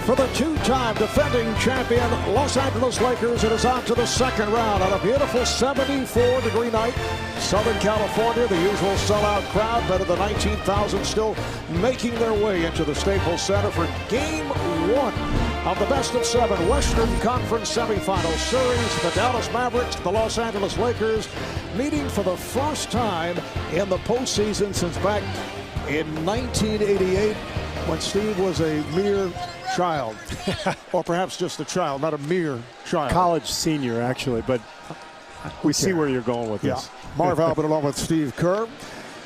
For the two-time defending champion Los Angeles Lakers, it is on to the second round on a beautiful 74-degree night. Southern California, the usual sellout crowd, better than 19,000, still making their way into the Staples Center for Game 1 of the best-of-7 Western Conference semifinal series. The Dallas Mavericks, the Los Angeles Lakers, meeting for the first time in the postseason since back in 1988, when Steve was a mere child, or perhaps just a child, not a mere child. College senior, actually, but we see where you're going with this. Marv Albert along with Steve Kerr.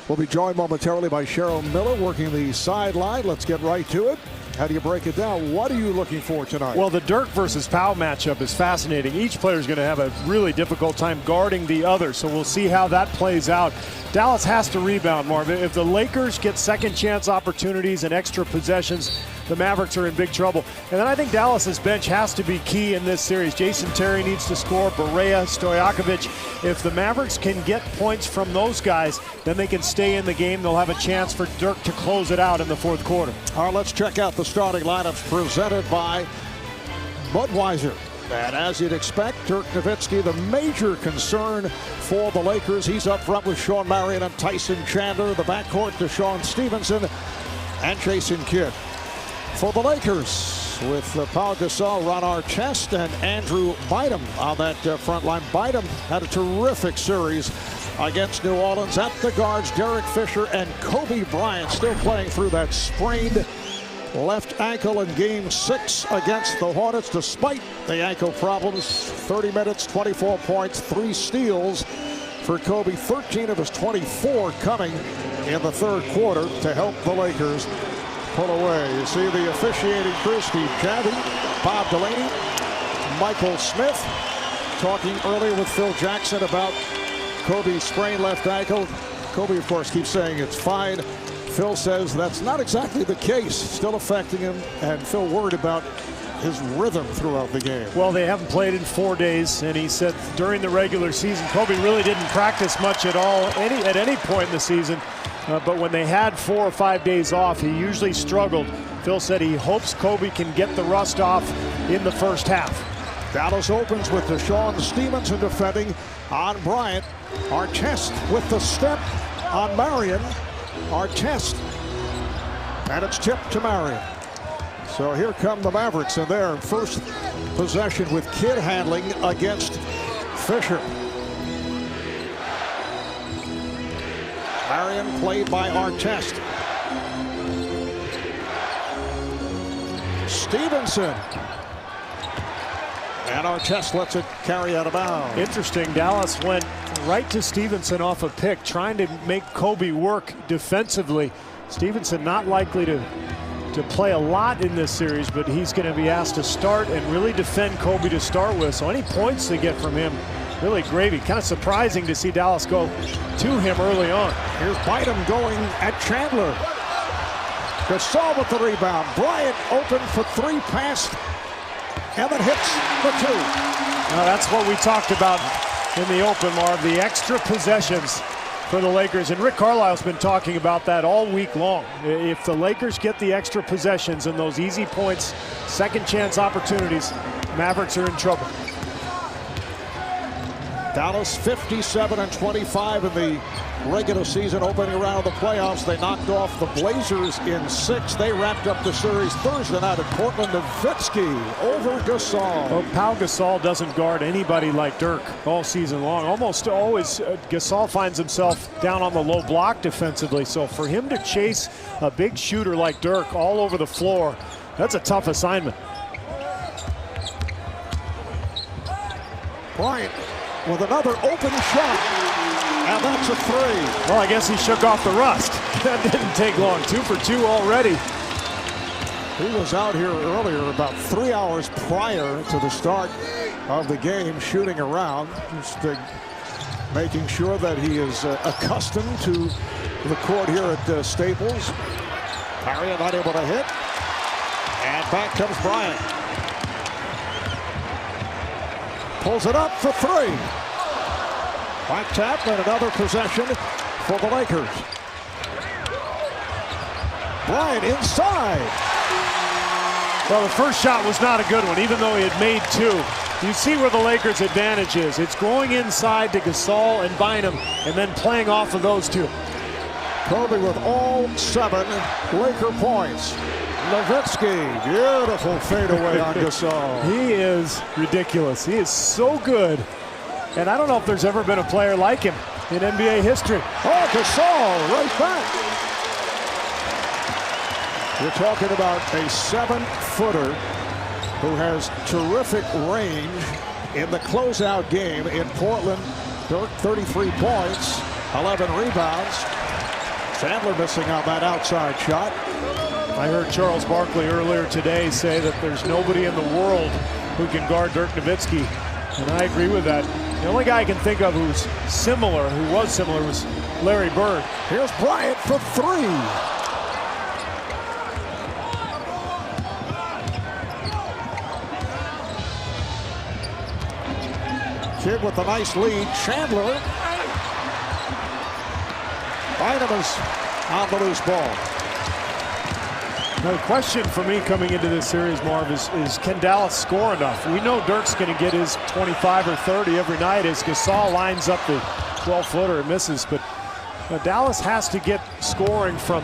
We'll be joined momentarily by Cheryl Miller working the sideline. Let's get right to it. How do you break it down? What are you looking for tonight? Well, the Dirk versus Powell matchup is fascinating. Each player is going to have a really difficult time guarding the other, so we'll see how that plays out. Dallas has to rebound, Marvin. If the Lakers get second chance opportunities and extra possessions, the Mavericks are in big trouble. And then I think Dallas's bench has to be key in this series. Jason Terry needs to score, Barea, Stojakovic. If the Mavericks can get points from those guys, then they can stay in the game. They'll have a chance for Dirk to close it out in the fourth quarter. All right, let's check out the starting lineups presented by Budweiser. And as you'd expect, Dirk Nowitzki, the major concern for the Lakers. He's up front with Sean Marion and Tyson Chandler. The backcourt to Sean Stevenson and Jason Kidd. For the Lakers, with Pau Gasol, Ron Artest, and Andrew Bynum on that front line. Bynum had a terrific series against New Orleans. At the guards, Derek Fisher and Kobe Bryant still playing through that sprained left ankle in Game 6 against the Hornets. Despite the ankle problems, 30 minutes, 24 points, 3 steals for Kobe. 13 of his 24 coming in the third quarter to help the Lakers pull away. You see the officiating crew: Steve Javy, Bob Delaney, Michael Smith, talking earlier with Phil Jackson about Kobe's sprained left ankle. Kobe, of course, keeps saying it's fine. Phil says that's not exactly the case, still affecting him, and Phil worried about his rhythm throughout the game. Well, they haven't played in 4 days, and he said during the regular season, Kobe really didn't practice much at all at any point in the season. But when they had 4 or 5 days off, he usually struggled. Phil said he hopes Kobe can get the rust off in the first half. Dallas opens with Sean Stevenson defending on Bryant. Artest with the step on Marion. Artest, and it's tipped to Marion. So here come the Mavericks in their first possession with Kidd handling against Fisher. Marion played by Artest. Stevenson. And Artest lets it carry out of bounds. Interesting, Dallas went right to Stevenson off a pick, trying to make Kobe work defensively. Stevenson not likely to play a lot in this series, but he's going to be asked to start and really defend Kobe to start with. So any points they get from him, really gravy. Kind of surprising to see Dallas go to him early on. Here's Bynum going at Chandler. Gasol with the rebound. Bryant open for 3, passed, and then hits the 2. Now that's what we talked about in the open, Marv, the extra possessions for the Lakers. And Rick Carlisle's been talking about that all week long. If the Lakers get the extra possessions and those easy points, second chance opportunities, Mavericks are in trouble. Dallas 57-25 in the regular season opening round of the playoffs. They knocked off the Blazers in 6. They wrapped up the series Thursday night at Portland. Nowitzki over Gasol. Well, Pau Gasol doesn't guard anybody like Dirk all season long. Almost always Gasol finds himself down on the low block defensively. So for him to chase a big shooter like Dirk all over the floor, that's a tough assignment. Bryant with another open shot, and that's a 3. Well, I guess he shook off the rust. That didn't take long. 2 for 2 already. He was out here earlier, about 3 hours prior to the start of the game, shooting around, just making sure that he is accustomed to the court here at Staples. Marion not able to hit, and back comes Bryant. Pulls it up for 3. Back tap, and another possession for the Lakers. Bryant inside. Well, the first shot was not a good one, even though he had made two. You see where the Lakers' advantage is. It's going inside to Gasol and Bynum, and then playing off of those two. Kobe with all 7 Laker points. Nowitzki, beautiful fadeaway on Gasol. He is ridiculous. He is so good. And I don't know if there's ever been a player like him in NBA history. Oh, Gasol right back. You're talking about a 7-footer who has terrific range in the closeout game in Portland. Dirk, 33 points, 11 rebounds. Chandler missing on that outside shot. I heard Charles Barkley earlier today say that there's nobody in the world who can guard Dirk Nowitzki, and I agree with that. The only guy I can think of who was similar, was Larry Bird. Here's Bryant for 3. Kid with a nice lead. Chandler. Bynum is on the loose ball. Now, the question for me coming into this series, Marv, is can Dallas score enough? We know Dirk's going to get his 25 or 30 every night as Gasol lines up the 12-footer and misses. But Dallas has to get scoring from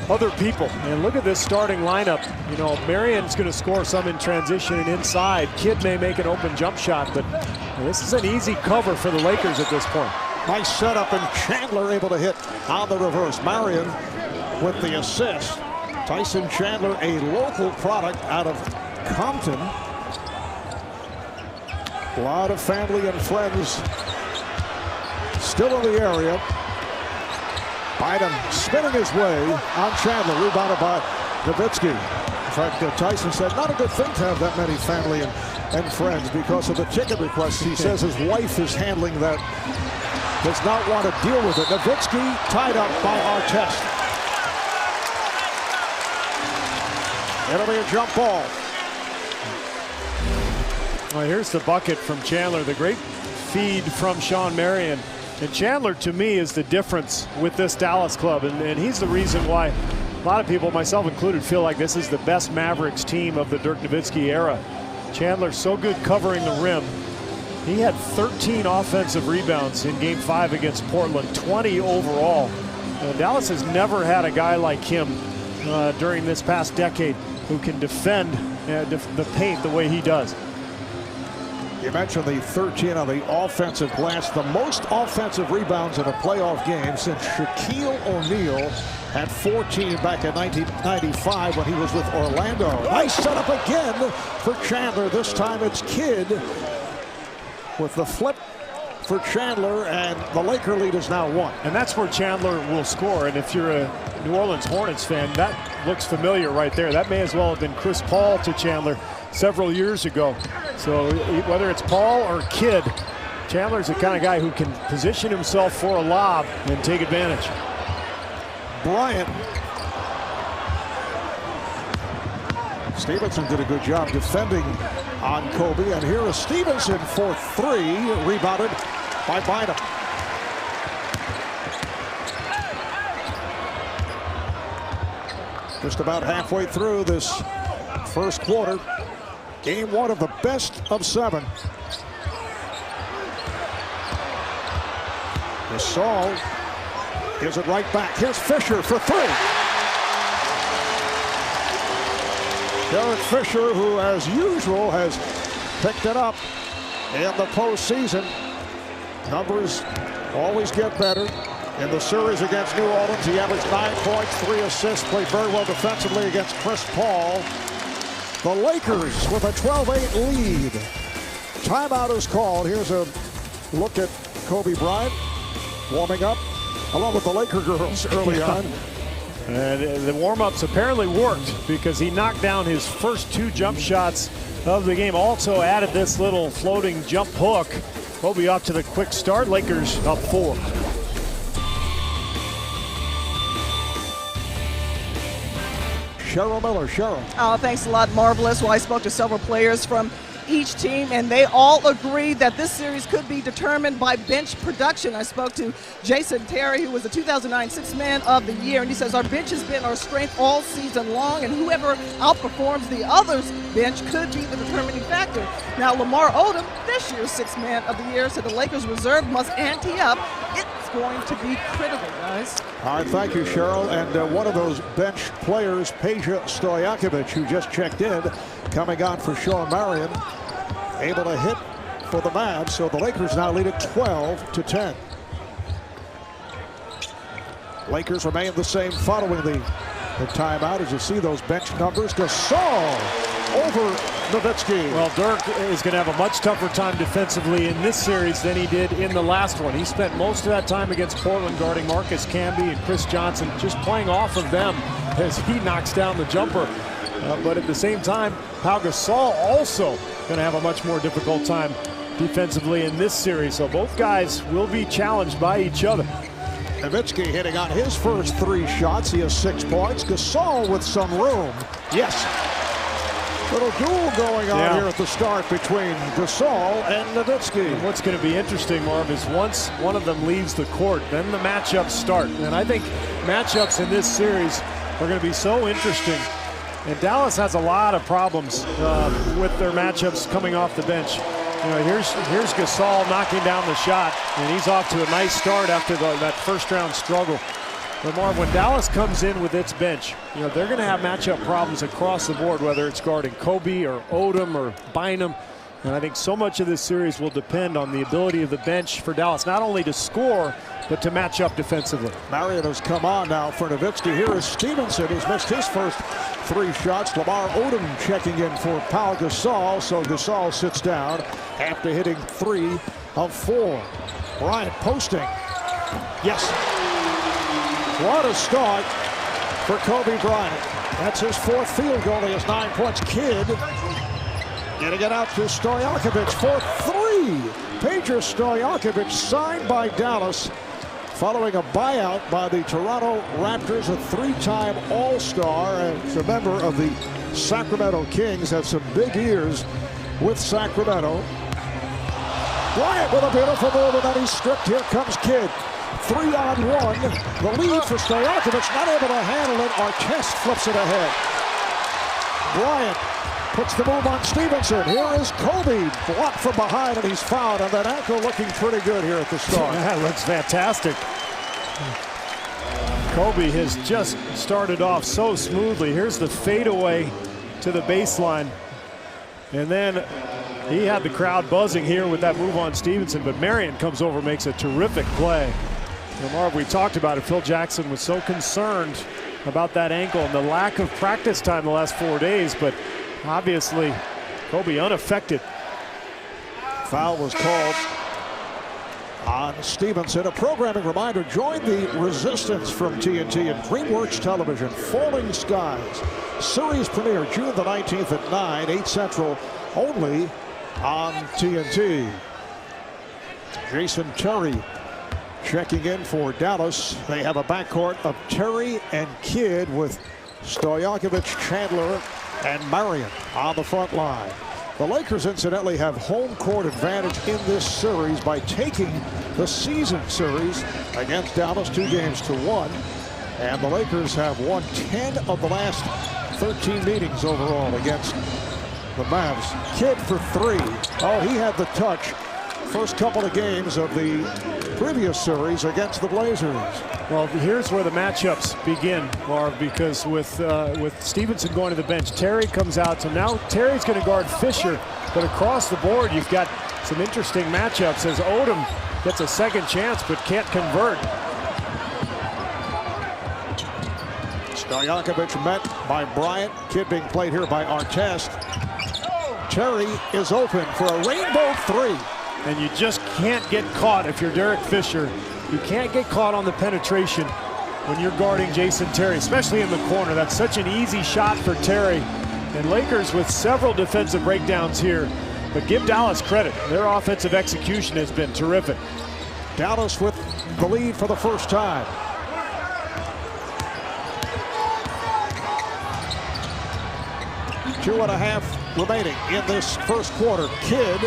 other people. And look at this starting lineup. You know, Marion's going to score some in transition and inside. Kidd may make an open jump shot, but this is an easy cover for the Lakers at this point. Nice setup, and Chandler able to hit on the reverse. Marion with the assist. Tyson Chandler, a local product out of Compton. A lot of family and friends still in the area. Bynum spinning his way on Chandler, rebounded by Nowitzki. In fact, Tyson said not a good thing to have that many family and friends because of the ticket requests. He says his wife is handling that, does not want to deal with it. Nowitzki tied up by Artest. It'll be a jump ball. Well, here's the bucket from Chandler, the great feed from Sean Marion. And Chandler, to me, is the difference with this Dallas club. And he's the reason why a lot of people, myself included, feel like this is the best Mavericks team of the Dirk Nowitzki era. Chandler so good covering the rim. He had 13 offensive rebounds in Game 5 against Portland, 20 overall. Dallas has never had a guy like him during this past decade who can defend the paint the way he does. You mentioned the 13 on the offensive glass, the most offensive rebounds in a playoff game since Shaquille O'Neal had 14 back in 1995 when he was with Orlando. Nice setup again for Chandler. This time it's Kidd with the flip for Chandler, and the Laker lead is now 1. And that's where Chandler will score. And if you're a New Orleans Hornets fan, that looks familiar right there. That may as well have been Chris Paul to Chandler several years ago. So whether it's Paul or Kidd, Chandler's the kind of guy who can position himself for a lob and take advantage. Bryant. Stevenson did a good job defending on Kobe, and here is Stevenson for 3, rebounded by Bynum. Just about halfway through this first quarter. Game 1 of the best of 7. Gasol gives it right back. Here's Fisher for 3. Derek Fisher, who as usual has picked it up in the postseason. Numbers always get better. In the series against New Orleans, he averaged 9 points, 3 assists, played very well defensively against Chris Paul. The Lakers with a 12-8 lead. Timeout is called. Here's a look at Kobe Bryant warming up along with the Laker girls early on. And the warm-ups apparently worked because he knocked down his first 2 jump shots of the game. Also added this little floating jump hook. Kobe off to the quick start. Lakers up 4. Cheryl Miller. Cheryl. Oh, thanks a lot. Marvelous. Well, I spoke to several players from each team, and they all agree that this series could be determined by bench production. I spoke to Jason Terry, who was the 2009 Sixth Man of the Year, and he says our bench has been our strength all season long, and whoever outperforms the other's bench could be the determining factor. Now, Lamar Odom, this year's Sixth Man of the Year, said the Lakers reserve must ante up. It's going to be critical, guys. All right, thank you, Cheryl. And one of those bench players, Peja Stojakovic, who just checked in, coming on for Sean Marion, able to hit for the Mavs. So the Lakers now lead it 12-10. Lakers remain the same following the timeout. As you see those bench numbers, Gasol over Nowitzki. Well, Dirk is going to have a much tougher time defensively in this series than he did in the last one. He spent most of that time against Portland guarding Marcus Camby and Chris Johnson, just playing off of them as he knocks down the jumper. But at the same time, Pau Gasol also going to have a much more difficult time defensively in this series. So both guys will be challenged by each other. Nowitzki hitting on his first 3 shots. He has 6 points. Gasol with some room. Yes. Little duel going on here at the start between Gasol and Nowitzki. And what's going to be interesting, Marv, is once one of them leaves the court, then the matchups start. And I think matchups in this series are going to be so interesting. And Dallas has a lot of problems with their matchups coming off the bench. You know, here's Gasol knocking down the shot, and he's off to a nice start after that first-round struggle. But Marv, when Dallas comes in with its bench, you know, they're going to have matchup problems across the board, whether it's guarding Kobe or Odom or Bynum. And I think so much of this series will depend on the ability of the bench for Dallas, not only to score, but to match up defensively. Marion has come on now for Nowitzki. Here is Stevenson, who's missed his first 3 shots. Lamar Odom checking in for Pau Gasol. So Gasol sits down after hitting 3 of 4. Bryant posting. Yes. What a start for Kobe Bryant. That's his 4th field goal. He has 9 points. Kidd getting it out to Stojakovic for 3. Peja Stojakovic signed by Dallas following a buyout by the Toronto Raptors, a 3-time All-Star. As a member of the Sacramento Kings, had some big years with Sacramento. Bryant with a beautiful move, and then he's stripped. Here comes Kidd. 3-on-1. The lead for Stojakovic, not able to handle it. Artest flips it ahead. Bryant puts the move on Stevenson. Here is Kobe, blocked from behind, and he's fouled. And that ankle looking pretty good here at the start. That looks fantastic. Kobe has just started off so smoothly. Here's the fadeaway to the baseline. And then he had the crowd buzzing here with that move on Stevenson, but Marion comes over, makes a terrific play. And Marv, we talked about it. Phil Jackson was so concerned about that ankle and the lack of practice time the last 4 days, but obviously Kobe unaffected. Foul was called on Stevenson. A programming reminder, join the resistance from TNT and DreamWorks Television. Falling Skies series premiere June the 19th at 9, 8 Central, only on TNT. Jason Terry checking in for Dallas. They have a backcourt of Terry and Kidd with Stojakovic, Chandler, and Marion on the front line. The Lakers, incidentally, have home court advantage in this series by taking the season series against Dallas 2-1. And the Lakers have won 10 of the last 13 meetings overall against the Mavs. Kidd for 3. Oh, he had the touch first couple of games of the previous series against the Blazers. Well, here's where the matchups begin, Marv, because with Stevenson going to the bench, Terry comes out. So now Terry's going to guard Fisher, but across the board, you've got some interesting matchups as Odom gets a second chance but can't convert. Stojakovic met by Bryant. Kidd being played here by Artest. Terry is open for a rainbow 3. And you just can't get caught if you're Derek Fisher. You can't get caught on the penetration when you're guarding Jason Terry, especially in the corner. That's such an easy shot for Terry. And Lakers with several defensive breakdowns here. But give Dallas credit. Their offensive execution has been terrific. Dallas with the lead for the first time. 2.5 remaining in this first quarter. Kidd.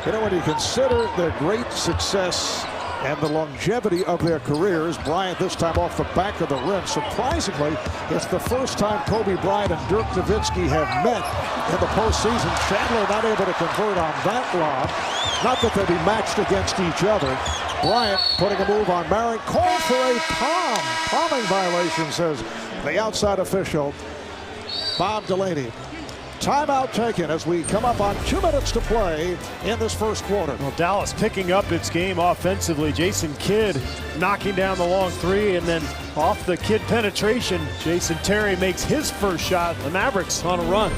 You know, when you consider their great success and the longevity of their careers, Bryant this time off the back of the rim. Surprisingly, it's the first time Kobe Bryant and Dirk Nowitzki have met in the postseason. Chandler not able to convert on that lob. Not that they'll be matched against each other. Bryant putting a move on Marion. Called for a palming violation, says the outside official, Bob Delaney. Timeout taken as we come up on 2 minutes to play in this first quarter. Well, Dallas picking up its game offensively. Jason Kidd knocking down the long three, and then off the Kidd penetration, Jason Terry makes his first shot. The Mavericks on a run.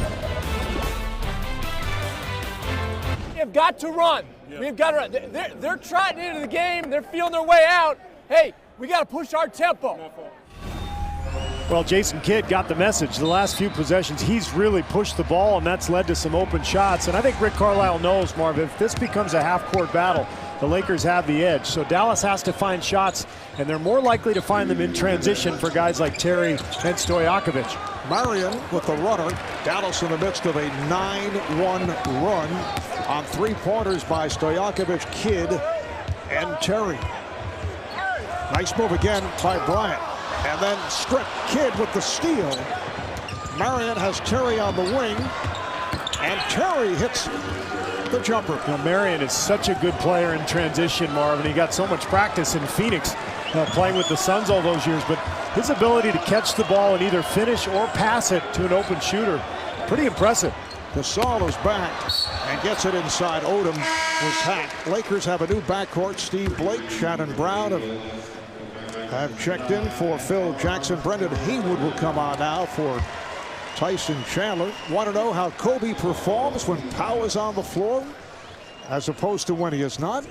They've got to run. Yeah. We've got to run. They're trotting into the game. They're feeling their way out. Hey, we got to push our tempo. Well, Jason Kidd got the message. The last few possessions, he's really pushed the ball, and that's led to some open shots. And I think Rick Carlisle knows, Marv, if this becomes a half-court battle, the Lakers have the edge. So Dallas has to find shots, and they're more likely to find them in transition for guys like Terry and Stojakovic. Marion with the runner. Dallas in the midst of a 9-1 run on three-pointers by Stojakovic, Kidd, and Terry. Nice move again by Bryant. And then strip. Kidd with the steal. Marion has Terry on the wing, and Terry hits the jumper. Now, Marion is such a good player in transition, Marvin. He got so much practice in Phoenix playing with the Suns all those years, but his ability to catch the ball and either finish or pass it to an open shooter, pretty impressive. Gasol is back and gets it inside. Odom was hacked. Lakers have a new backcourt. Steve Blake, Shannon Brown have checked in for Phil Jackson. Brendan Haywood will come on now for Tyson Chandler. Want to know how Kobe performs when Powell is on the floor as opposed to when he is not?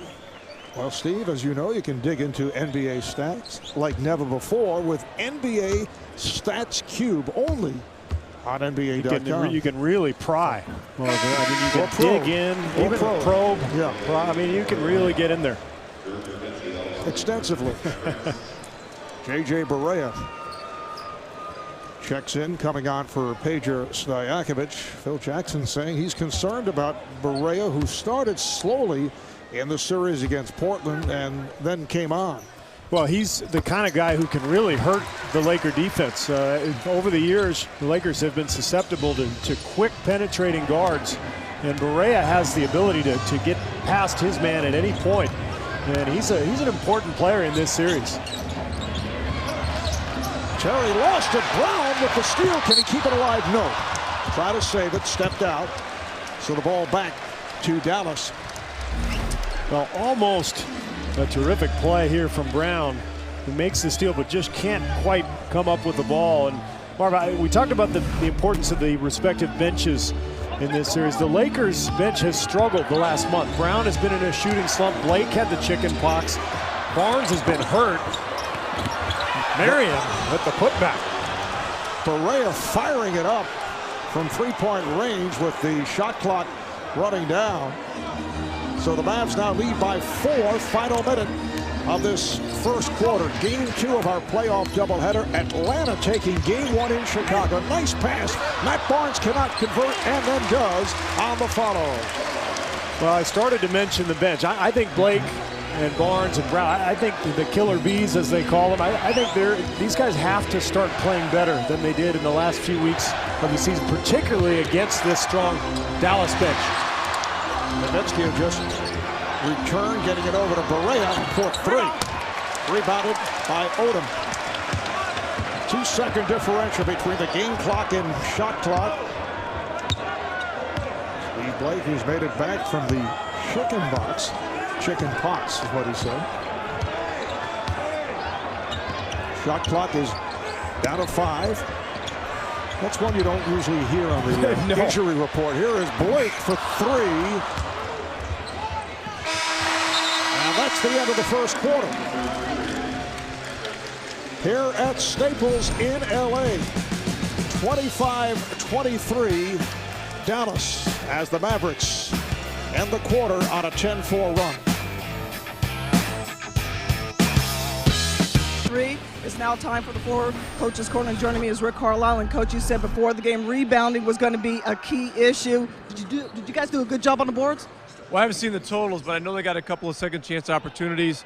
Well, Steve, as you know, you can dig into NBA stats like never before with NBA Stats Cube only on NBA.com. You can really pry. Well, I mean, you can dig in, even probe. Yeah. I mean, you can really get in there extensively. J.J. Barea checks in, coming on for Peja Stojakovic. Phil Jackson saying he's concerned about Barea, who started slowly in the series against Portland and then came on. Well, he's the kind of guy who can really hurt the Laker defense. Over the years, the Lakers have been susceptible to quick penetrating guards, and Barea has the ability to get past his man at any point. And he's an important player in this series. Terry lost it. Brown with the steal. Can he keep it alive? No. Try to save it. Stepped out. So the ball back to Dallas. Well, almost a terrific play here from Brown, who makes the steal but just can't quite come up with the ball. And Marv, we talked about the importance of the respective benches in this series. The Lakers bench has struggled the last month. Brown has been in a shooting slump. Blake had the chicken pox. Barnes has been hurt. Marion with the putback. Barea firing it up from three-point range with the shot clock running down. So the Mavs now lead by 4. Final minute of this first quarter. Game 2 of our playoff doubleheader. Atlanta taking game 1 in Chicago. Nice pass. Matt Barnes cannot convert and then does on the follow. Well, I started to mention the bench. I think Blake and Barnes and Brown, I think the killer bees, as they call them, I think these guys have to start playing better than they did in the last few weeks of the season, particularly against this strong Dallas bench. Nowitzki just returned, getting it over to Barea for 3. Rebounded by Odom. 2-second differential between the game clock and shot clock. Steve Blake, who's made it back from the chicken box. Chicken pox is what he said. Shot clock is down to 5. That's one you don't usually hear on the No. injury report. Here is Blake for 3. And that's the end of the first quarter. Here at Staples in LA. 25-23 Dallas as the Mavericks end the quarter on a 10-4 run. It's now time for the Four Coaches Corner, and joining me is Rick Carlisle. And Coach, you said before the game rebounding was going to be a key issue. Did you guys do a good job on the boards? Well, I haven't seen the totals, but I know they got a couple of second chance opportunities.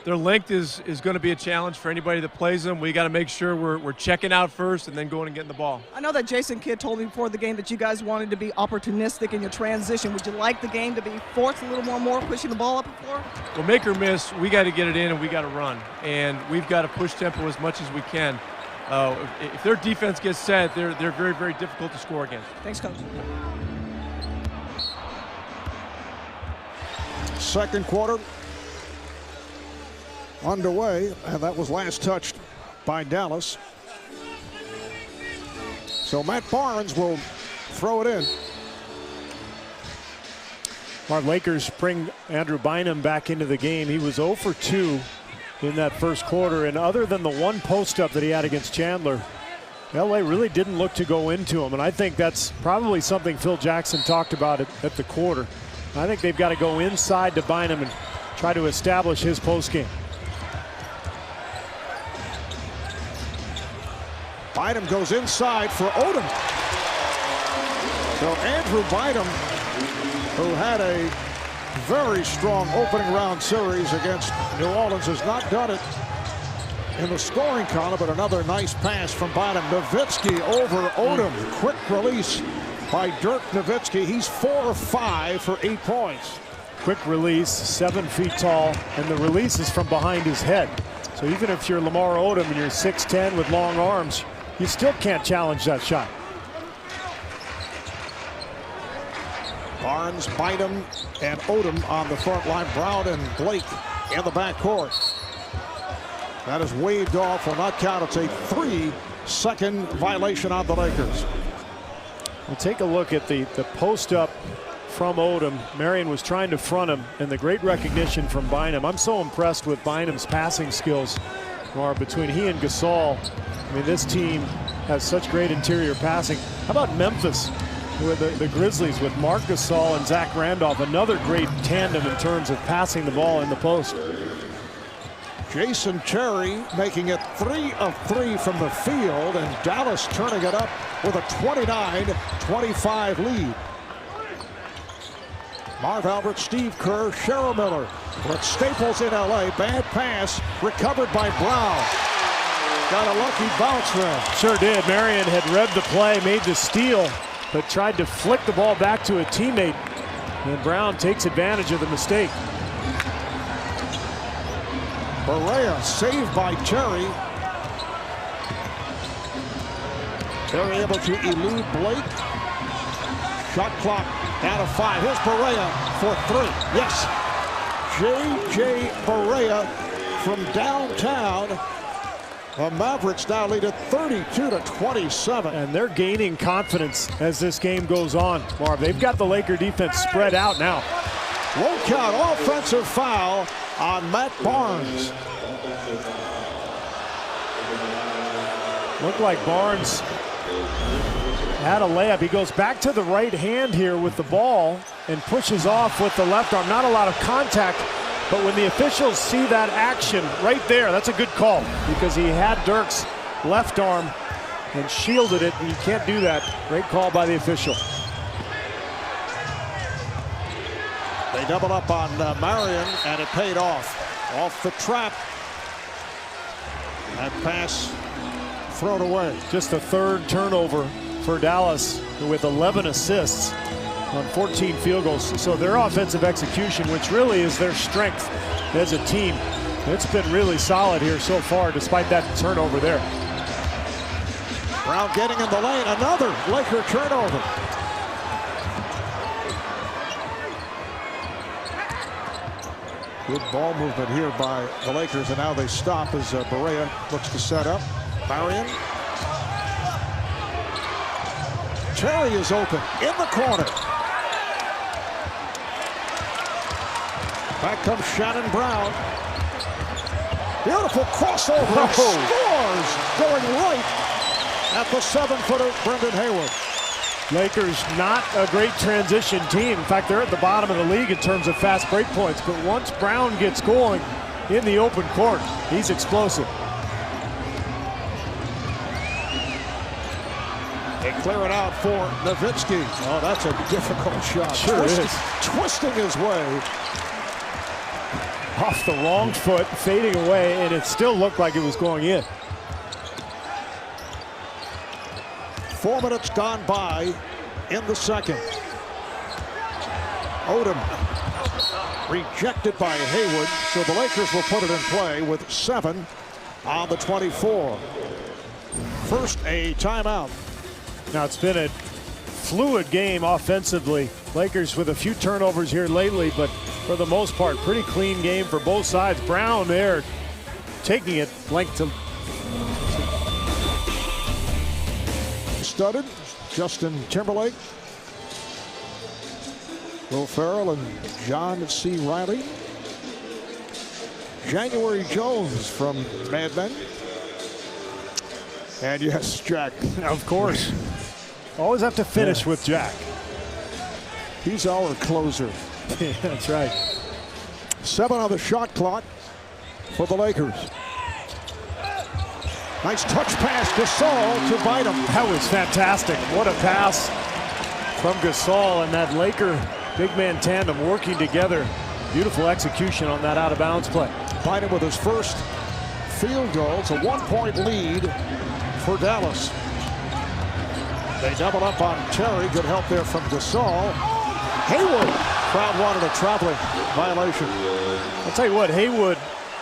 Their length is going to be a challenge for anybody that plays them. We got to make sure we're checking out first and then going and getting the ball. I know that Jason Kidd told me before the game that you guys wanted to be opportunistic in your transition. Would you like the game to be forced a little more, pushing the ball up the floor? Well, make or miss, we got to get it in and we got to run. And we've got to push tempo as much as we can. If their defense gets set, they're very, very difficult to score against. Thanks, Coach. Second quarter underway, and that was last touched by Dallas. So Matt Barnes will throw it in. Our Lakers bring Andrew Bynum back into the game. He was 0 for 2 in that first quarter, and other than the one post-up that he had against Chandler, LA really didn't look to go into him, and I think that's probably something Phil Jackson talked about at the quarter. I think they've got to go inside to Bynum and try to establish his postgame. Bynum goes inside for Odom. So Andrew Bynum, who had a very strong opening round series against New Orleans, has not done it in the scoring column, but another nice pass from Bynum. Nowitzki over Odom. Quick release by Dirk Nowitzki. He's 4 of 5 for 8 points. Quick release, 7 feet tall, and the release is from behind his head. So even if you're Lamar Odom and you're 6'10" with long arms, you still can't challenge that shot. Barnes, Bynum, and Odom on the front line. Brown and Blake in the backcourt. That is waved off, will not count. It's a 3-second violation on the Lakers. We'll take a look at the post-up from Odom. Marion was trying to front him, and the great recognition from Bynum. I'm so impressed with Bynum's passing skills. Between he and Gasol, I mean, this team has such great interior passing. How about Memphis with the Grizzlies with Marc Gasol and Zach Randolph? Another great tandem in terms of passing the ball in the post. Jason Terry making it 3 of 3 from the field, and Dallas turning it up with a 29-25 lead. Marv Albert, Steve Kerr, Cheryl Miller. But Staples in LA. Bad pass recovered by Brown. Got a lucky bounce there. Sure did. Marion had read the play, made the steal, but tried to flick the ball back to a teammate. And Brown takes advantage of the mistake. Barea saved by Terry. They're able to elude Blake. Shot clock down to 5. Here's Barea for 3. Yes. J.J. Barea from downtown. The Mavericks now lead at 32-27. And they're gaining confidence as this game goes on, Marv. They've got the Laker defense spread out now. Won't count. Offensive foul on Matt Barnes. Looked like Barnes had a layup. He goes back to the right hand here with the ball and pushes off with the left arm. Not a lot of contact, but when the officials see that action right there, that's a good call because he had Dirk's left arm and shielded it, and you can't do that. Great call by the official. They double up on Marion, and it paid off. Off the trap. That pass thrown away. Just the third turnover for Dallas with 11 assists on 14 field goals. So their offensive execution, which really is their strength as a team, it's been really solid here so far despite that turnover there. Brown getting in the lane. Another Laker turnover. Good ball movement here by the Lakers, and now they stop as Barea looks to set up. Marion. Terry is open in the corner. Back comes Shannon Brown. Beautiful crossover. Scores going right at the 7-footer Brendan Hayward. Lakers not a great transition team. In fact, they're at the bottom of the league in terms of fast break points. But once Brown gets going in the open court, he's explosive. They clear it out for Nowitzki. Oh, that's a difficult shot. Sure is. Twisting his way. Off the wrong foot, fading away, and it still looked like it was going in. 4 minutes gone by in the second. Odom rejected by Haywood, so the Lakers will put it in play with 7 on the 24. First, a timeout. Now, it's been a fluid game offensively. Lakers with a few turnovers here lately, but for the most part, pretty clean game for both sides. Brown there taking it length to. Studded, Justin Timberlake, Will Ferrell and John C. Riley. January Jones from Mad Men. And yes, Jack. Of course. Always have to finish with Jack. He's our closer. Yeah, that's right. 7 on the shot clock for the Lakers. Nice touch pass, Gasol to Bynum. That was fantastic. What a pass from Gasol and that Laker big man tandem working together. Beautiful execution on that out of bounds play. Bynum with his first field goal. It's a 1-point lead for Dallas. They double up on Terry. Good help there from Gasol. Haywood. Crowd wanted a traveling violation. I'll tell you what, Haywood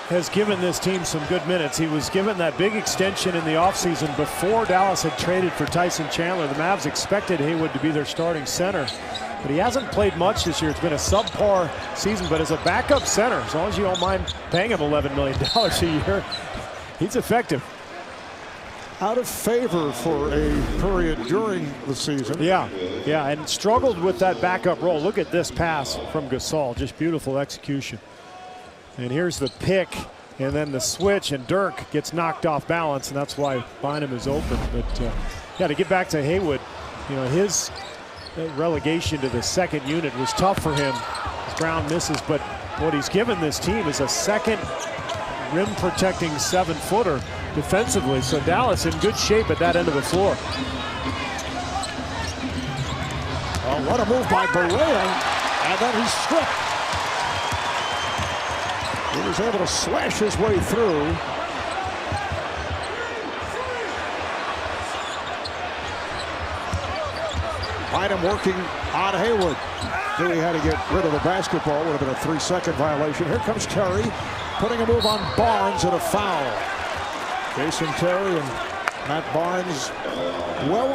has given this team some good minutes. He was given that big extension in the offseason before Dallas had traded for Tyson Chandler. The Mavs expected Haywood to be their starting center, but he hasn't played much this year. It's been a subpar season, but as a backup center, as long as you don't mind paying him $11 million a year, he's effective. Out of favor for a period during the season. Yeah, and struggled with that backup role. Look at this pass from Gasol, just beautiful execution. And here's the pick, and then the switch, and Dirk gets knocked off balance, and that's why Bynum is open. But yeah, to get back to Haywood, you know, his relegation to the second unit was tough for him. Brown misses, but what he's given this team is a second rim-protecting 7-footer defensively. So Dallas in good shape at that end of the floor. Oh, what a move by Berea, and then he's stripped. He was able to slash his way through. Bynum working on Haywood. Knew he had to get rid of the basketball. Would have been a 3-second violation. Here comes Terry, putting a move on Barnes and a foul. Jason Terry and Matt Barnes, well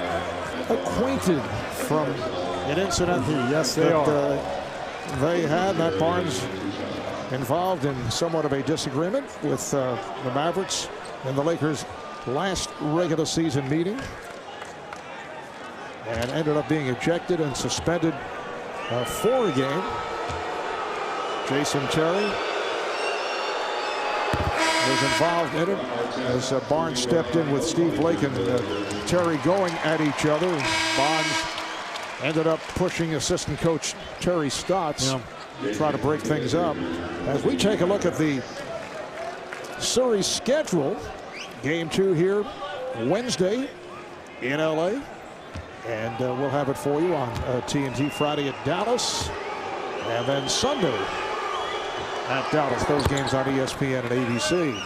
acquainted from an incident. Yes, they are. They had Matt Barnes involved in somewhat of a disagreement with the Mavericks in the Lakers' last regular season meeting, and ended up being ejected and suspended for a game. Jason Terry was involved in it as Barnes stepped in with Steve Blake and Terry going at each other. Barnes ended up pushing assistant coach Terry Stotts to try to break things up. As we take a look at the series schedule, game 2 here Wednesday in LA, and we'll have it for you on TNT Friday at Dallas, and then Sunday at Dallas. Those games on ESPN and ABC.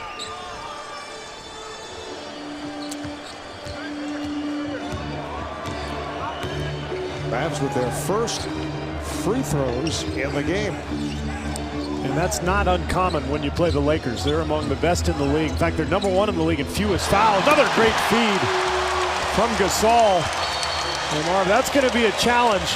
Mavs with their first free throws in the game. And that's not uncommon when you play the Lakers. They're among the best in the league. In fact, they're #1 in the league in fewest fouls. Another great feed from Gasol. And Marv, that's going to be a challenge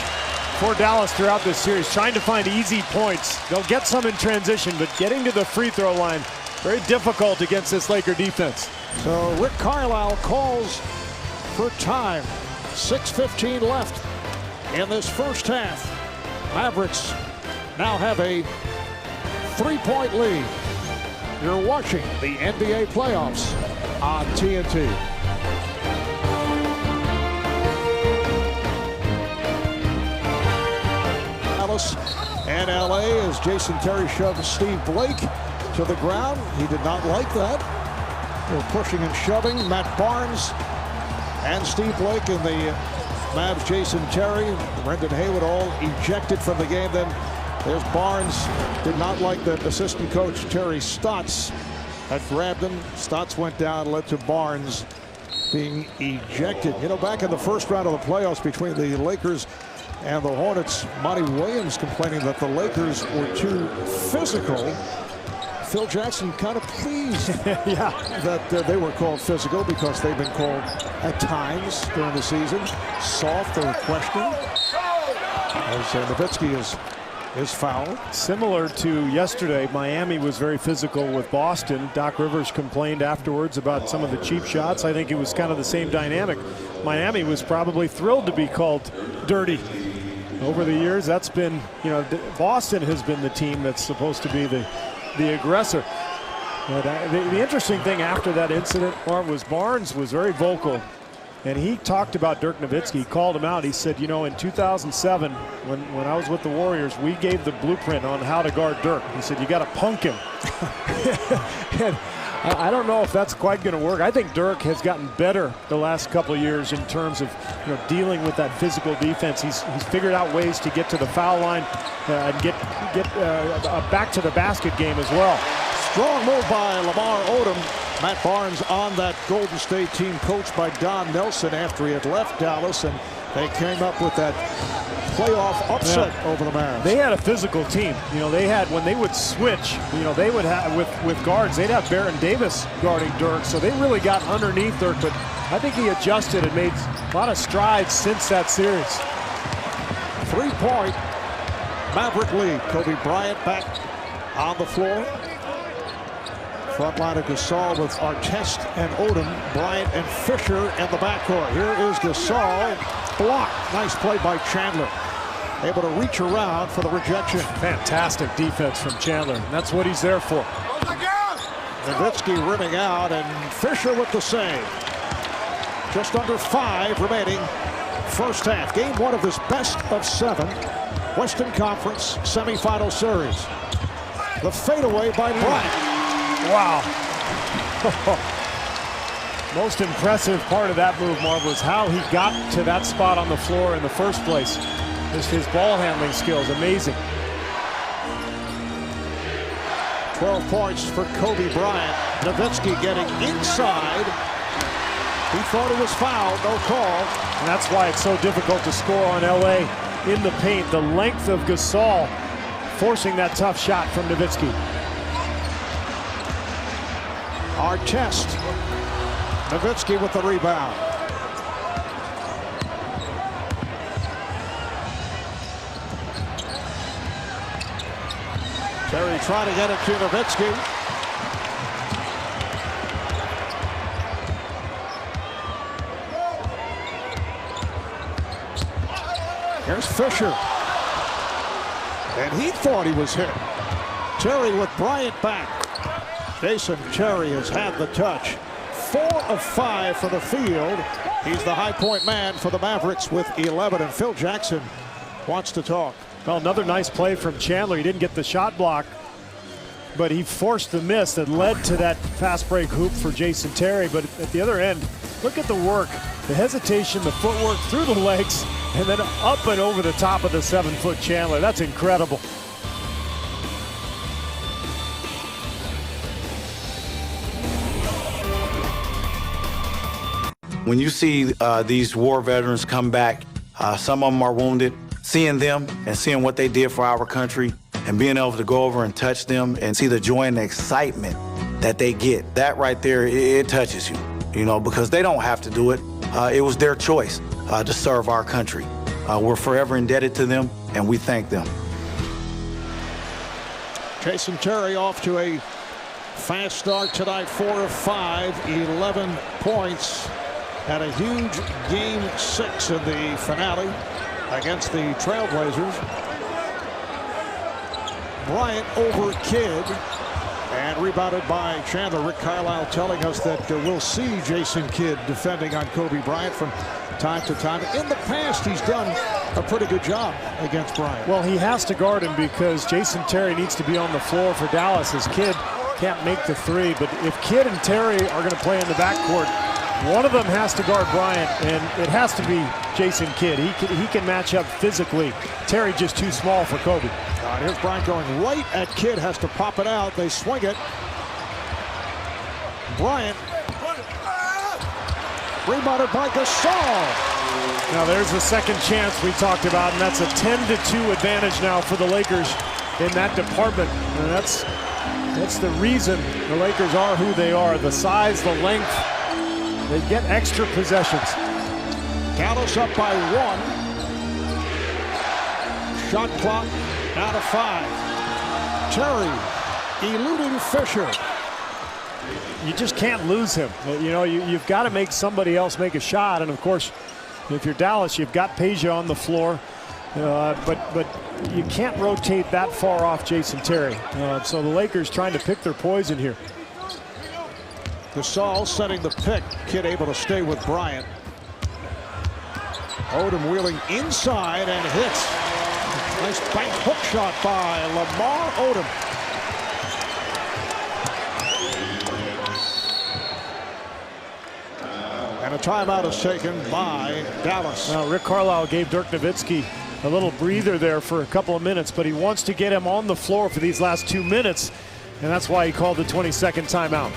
for Dallas throughout this series, trying to find easy points. They'll get some in transition, but getting to the free throw line, very difficult against this Laker defense. So Rick Carlisle calls for time. 6:15 left in this first half. Mavericks now have a 3-point lead. You're watching the NBA playoffs on TNT. Dallas and LA as Jason Terry shoved Steve Blake to the ground. He did not like that. They're pushing and shoving. Matt Barnes and Steve Blake and the Mavs, Jason Terry, Brendan Haywood all ejected from the game. Then there's Barnes. Did not like that assistant coach Terry Stotts had grabbed him. Stotts went down, led to Barnes being ejected. You know, back in the first round of the playoffs between the Lakers and the Hornets, Monty Williams complaining that the Lakers were too physical. Phil Jackson kind of pleased that they were called physical, because they've been called at times during the season soft or questioned. As Nowitzki is fouled. Similar to yesterday, Miami was very physical with Boston. Doc Rivers complained afterwards about some of the cheap shots. I think it was kind of the same dynamic. Miami was probably thrilled to be called dirty. Over the years, that's been, you know, Boston has been the team that's supposed to be the aggressor. But the interesting thing after that incident was Barnes was very vocal, and he talked about Dirk Nowitzki. He called him out. He said, you know, in 2007, when I was with the Warriors, we gave the blueprint on how to guard Dirk. He said, you got to punk him. And I don't know if that's quite going to work. I think Dirk has gotten better the last couple of years in terms of, you know, dealing with that physical defense. He's figured out ways to get to the foul line and get back to the basket game as well. Strong move by Lamar Odom. Matt Barnes on that Golden State team, coached by Don Nelson after he had left Dallas, and they came up with that playoff upset over the Mavs. They had a physical team. You know, they had, when they would switch, you know, they would have with guards, they'd have Baron Davis guarding Dirk, so they really got underneath Dirk. But I think he adjusted and made a lot of strides since that series. 3-point Maverick lead. Kobe Bryant back on the floor. Front line of Gasol with Artest and Odom, Bryant and Fisher in the backcourt. Here is Gasol. Blocked. Nice play by Chandler. Able to reach around for the rejection. Fantastic defense from Chandler. That's what he's there for. Nowitzki rimming out, and Fisher with the save. Just under 5 remaining first half. Game 1 of this best of 7 Western Conference semifinal series. The fadeaway by Bryant. Wow. Most impressive part of that move, Marv, was how he got to that spot on the floor in the first place. Just his ball handling skills, amazing. 12 points for Kobe Bryant. Nowitzki getting inside. He thought it was fouled, no call. And that's why it's so difficult to score on LA in the paint. The length of Gasol forcing that tough shot from Nowitzki. Artest. Nowitzki with the rebound. Terry trying to get it to Nowitzki. Here's Fisher. And he thought he was hit. Terry with Bryant back. Jason Terry has had the touch. 4 of 5 for the field. He's the high point man for the Mavericks with 11. And Phil Jackson wants to talk. Well, another nice play from Chandler. He didn't get the shot block, but he forced the miss that led to that fast break hoop for Jason Terry. But at the other end, look at the work, the hesitation, the footwork through the legs, and then up and over the top of the 7-foot Chandler. That's incredible. When you see these war veterans come back, some of them are wounded, seeing them and seeing what they did for our country and being able to go over and touch them and see the joy and the excitement that they get, that right there, it touches you, you know, because they don't have to do it. It was their choice to serve our country. We're forever indebted to them, and we thank them. Jason Terry off to a fast start tonight. 4 of 5, 11 points. Had a huge game 6 in the finale against the Trailblazers. Bryant over Kidd and rebounded by Chandler. Rick Carlisle telling us that we'll see Jason Kidd defending on Kobe Bryant from time to time. In the past, he's done a pretty good job against Bryant. Well, he has to guard him because Jason Terry needs to be on the floor for Dallas. His Kidd can't make the 3, but if Kidd and Terry are going to play in the backcourt, One of them has to guard Bryant, and it has to be Jason Kidd. He can match up physically. Terry just too small for Kobe. All right, here's Bryant going right at Kidd, has to pop it out. They swing it. Bryant. Rebounded by Gasol. Now there's the second chance we talked about, and that's a 10-2 advantage now for the Lakers in that department. And that's the reason the Lakers are who they are. The size, the length. They get extra possessions. Dallas up by 1. Shot clock down to 5. Terry eluding Fisher. You just can't lose him. You know, you've got to make somebody else make a shot. And of course, if you're Dallas, you've got Peja on the floor. But you can't rotate that far off Jason Terry. So the Lakers trying to pick their poison here. Gasol setting the pick. Kidd able to stay with Bryant. Odom wheeling inside and hits. Nice bank hook shot by Lamar Odom. And a timeout is taken by Dallas. Now, Rick Carlisle gave Dirk Nowitzki a little breather there for a couple of minutes, but he wants to get him on the floor for these last 2 minutes, and that's why he called the 22nd timeout.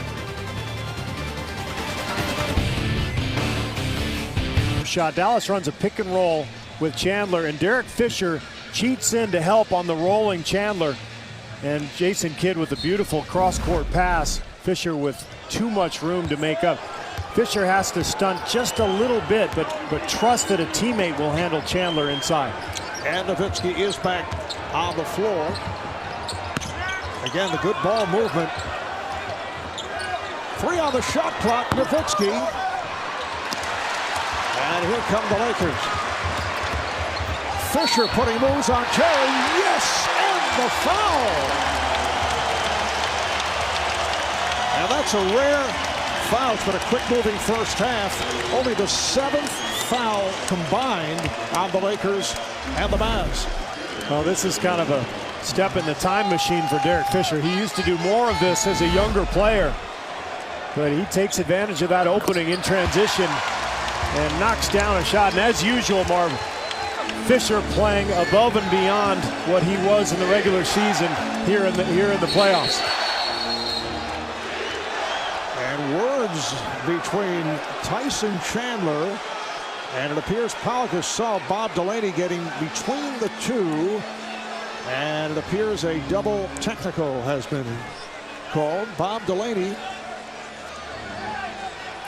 Shot. Dallas runs a pick and roll with Chandler, and Derek Fisher cheats in to help on the rolling Chandler. And Jason Kidd with a beautiful cross-court pass. Fisher with too much room to make up. Fisher has to stunt just a little bit, but trust that a teammate will handle Chandler inside. And Nowitzki is back on the floor. Again, the good ball movement. 3 on the shot clock, Nowitzki. And here come the Lakers. Fisher putting moves on Terry. Yes, and the foul. And that's a rare foul. It's been a quick moving first half. Only the 7th foul combined on the Lakers and the Mavs. Well, this is kind of a step in the time machine for Derek Fisher. He used to do more of this as a younger player, but he takes advantage of that opening in transition and knocks down a shot. And as usual, Marv, Fisher playing above and beyond what he was in the regular season here in the playoffs. And words between Tyson Chandler, and it appears Paul Gasol, Bob Delaney getting between the two, and it appears a double technical has been called. Bob Delaney,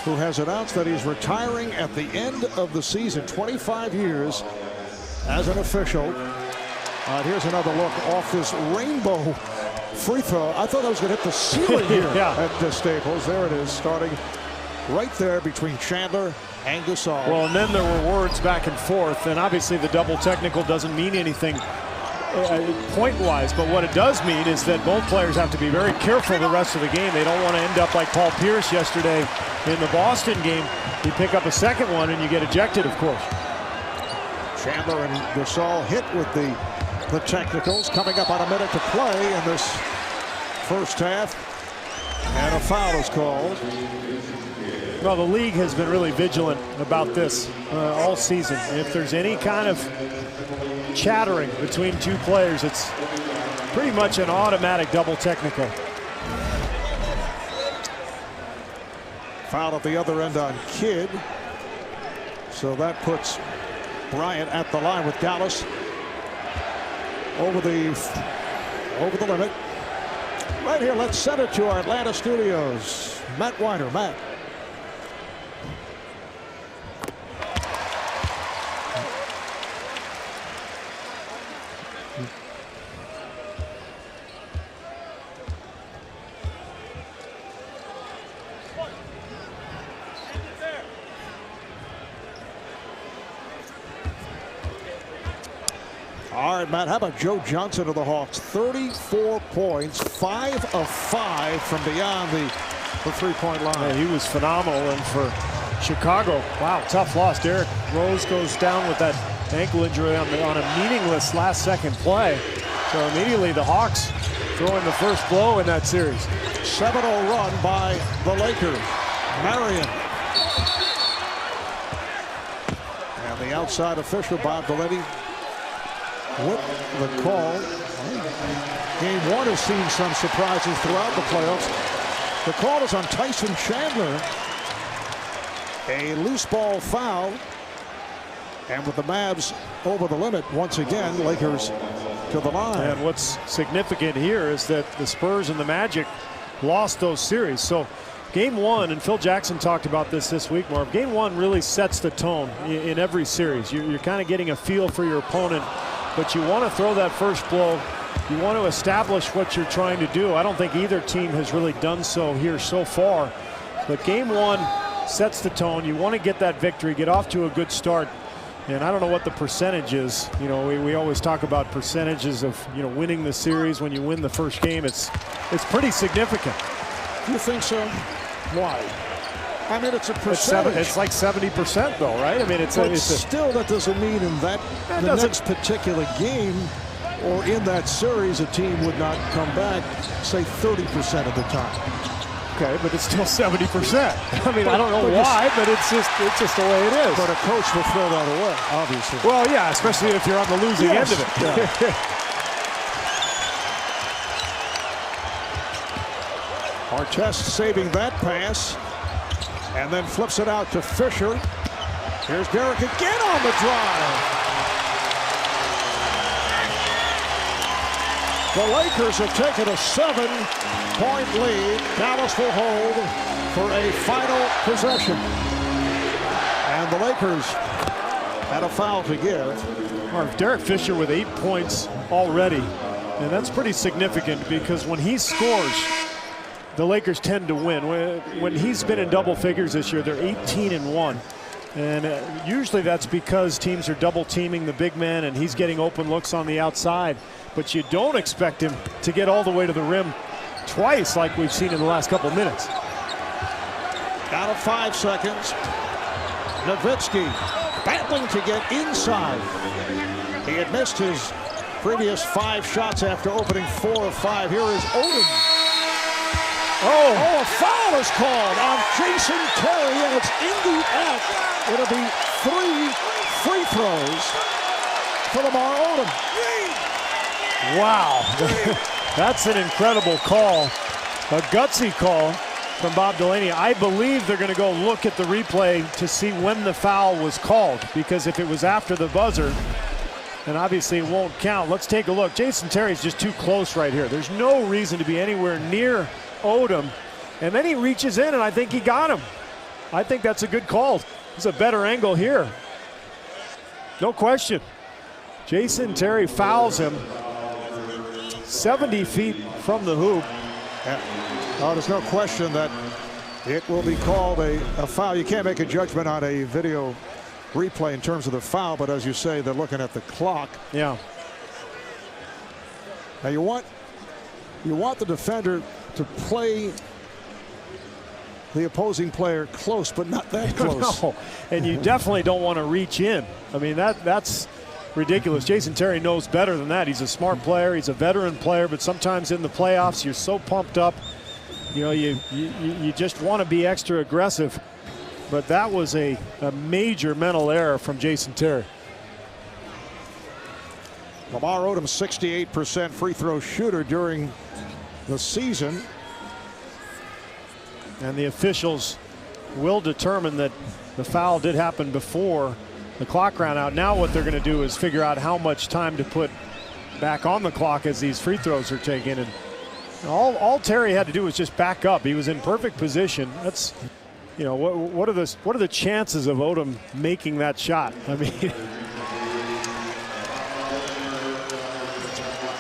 who has announced that he's retiring at the end of the season, 25 years as an official. Here's another look off this rainbow free throw. I thought I was going to hit the ceiling here at the Staples. There it is, starting right there between Chandler and Gasol. Well, and then there were words back and forth, and obviously the double technical doesn't mean anything point-wise, but what it does mean is that both players have to be very careful the rest of the game. They don't want to end up like Paul Pierce yesterday in the Boston game. You pick up a second one and you get ejected, of course. Chandler and Gasol hit with the technicals. Coming up on a minute to play in this first half, and a foul is called. Well, the league has been really vigilant about this all season. If there's any kind of chattering between two players, it's pretty much an automatic double technical. Foul at the other end on Kidd. So that puts Bryant at the line with Dallas over the limit. Right here, let's send it to our Atlanta studios. Matt Weiner. Matt. All right, Matt, how about Joe Johnson of the Hawks? 34 points, 5 of 5 from beyond the three-point line. Yeah, he was phenomenal, and for Chicago, wow, tough loss. Derrick Rose goes down with that ankle injury on a meaningless last-second play. So immediately the Hawks throwing the first blow in that series. 7-0 run by the Lakers. Marion And the outside official, Bob Delaney, with the call. Game one has seen some surprises throughout the playoffs. The call is on Tyson Chandler. A loose ball foul. And with the Mavs over the limit once again, Lakers to the line. And what's significant here is that the Spurs and the Magic lost those series. So game one, and Phil Jackson talked about this week, Marv, game one really sets the tone in every series. You're kind of getting a feel for your opponent, but you want to throw that first blow. You want to establish what you're trying to do. I don't think either team has really done so here so far. But game one sets the tone. You want to get that victory, get off to a good start. And I don't know what the percentage is. You know, we always talk about percentages of, you know, winning the series when you win the first game. It's pretty significant. You think so? Why? I mean, it's a percentage. It's like 70% though, right? I mean, it's still that doesn't mean in the next particular game or in that series a team would not come back, say 30% of the time. Okay, but it's still 70%. I mean, I don't know why, but it's just the way it is. But a coach will throw that away, obviously. Well, yeah, especially if you're on the losing end of it. Yeah. Artest saving that pass, and then flips it out to Fisher. Here's Derek again on the drive. The Lakers have taken a 7-point lead. Dallas will hold for a final possession. And the Lakers had a foul to give. Derek Fisher with 8 points already. And that's pretty significant because when he scores, the Lakers tend to win. When he's been in double figures this year, they're 18-1. And usually that's because teams are double teaming the big man and he's getting open looks on the outside. But you don't expect him to get all the way to the rim twice like we've seen in the last couple minutes. Out of 5 seconds. Nowitzki battling to get inside. He had missed his previous 5 shots after opening 4 of 5. Here is Odom. Oh, a foul is called on Jason Terry, and it's in the act. It'll be 3 free throws for Lamar Odom. Wow, that's an incredible call, a gutsy call from Bob Delaney. I believe they're going to go look at the replay to see when the foul was called, because if it was after the buzzer, then obviously it won't count. Let's take a look. Jason Terry's just too close right here. There's no reason to be anywhere near Odom, and then he reaches in, and I think he got him. I think that's a good call. It's a better angle here. No question. Jason Terry fouls him 70 feet from the hoop. Oh, there's no question that it will be called a foul. You can't make a judgment on a video replay in terms of the foul, but as you say, they're looking at the clock. Yeah. Now you want the defender to play the opposing player close, but not that close. No. And you definitely don't want to reach in. I mean, that's ridiculous. Jason Terry knows better than that. He's a smart player. He's a veteran player, but sometimes in the playoffs, you're so pumped up. You know, you just want to be extra aggressive. But that was a major mental error from Jason Terry. Lamar Odom, 68% free throw shooter during the season. And the officials will determine that the foul did happen before the clock ran out. Now what they're going to do is figure out how much time to put back on the clock as these free throws are taken. And all Terry had to do was just back up. He was in perfect position. That's, you know, what are the chances of Odom making that shot? I mean,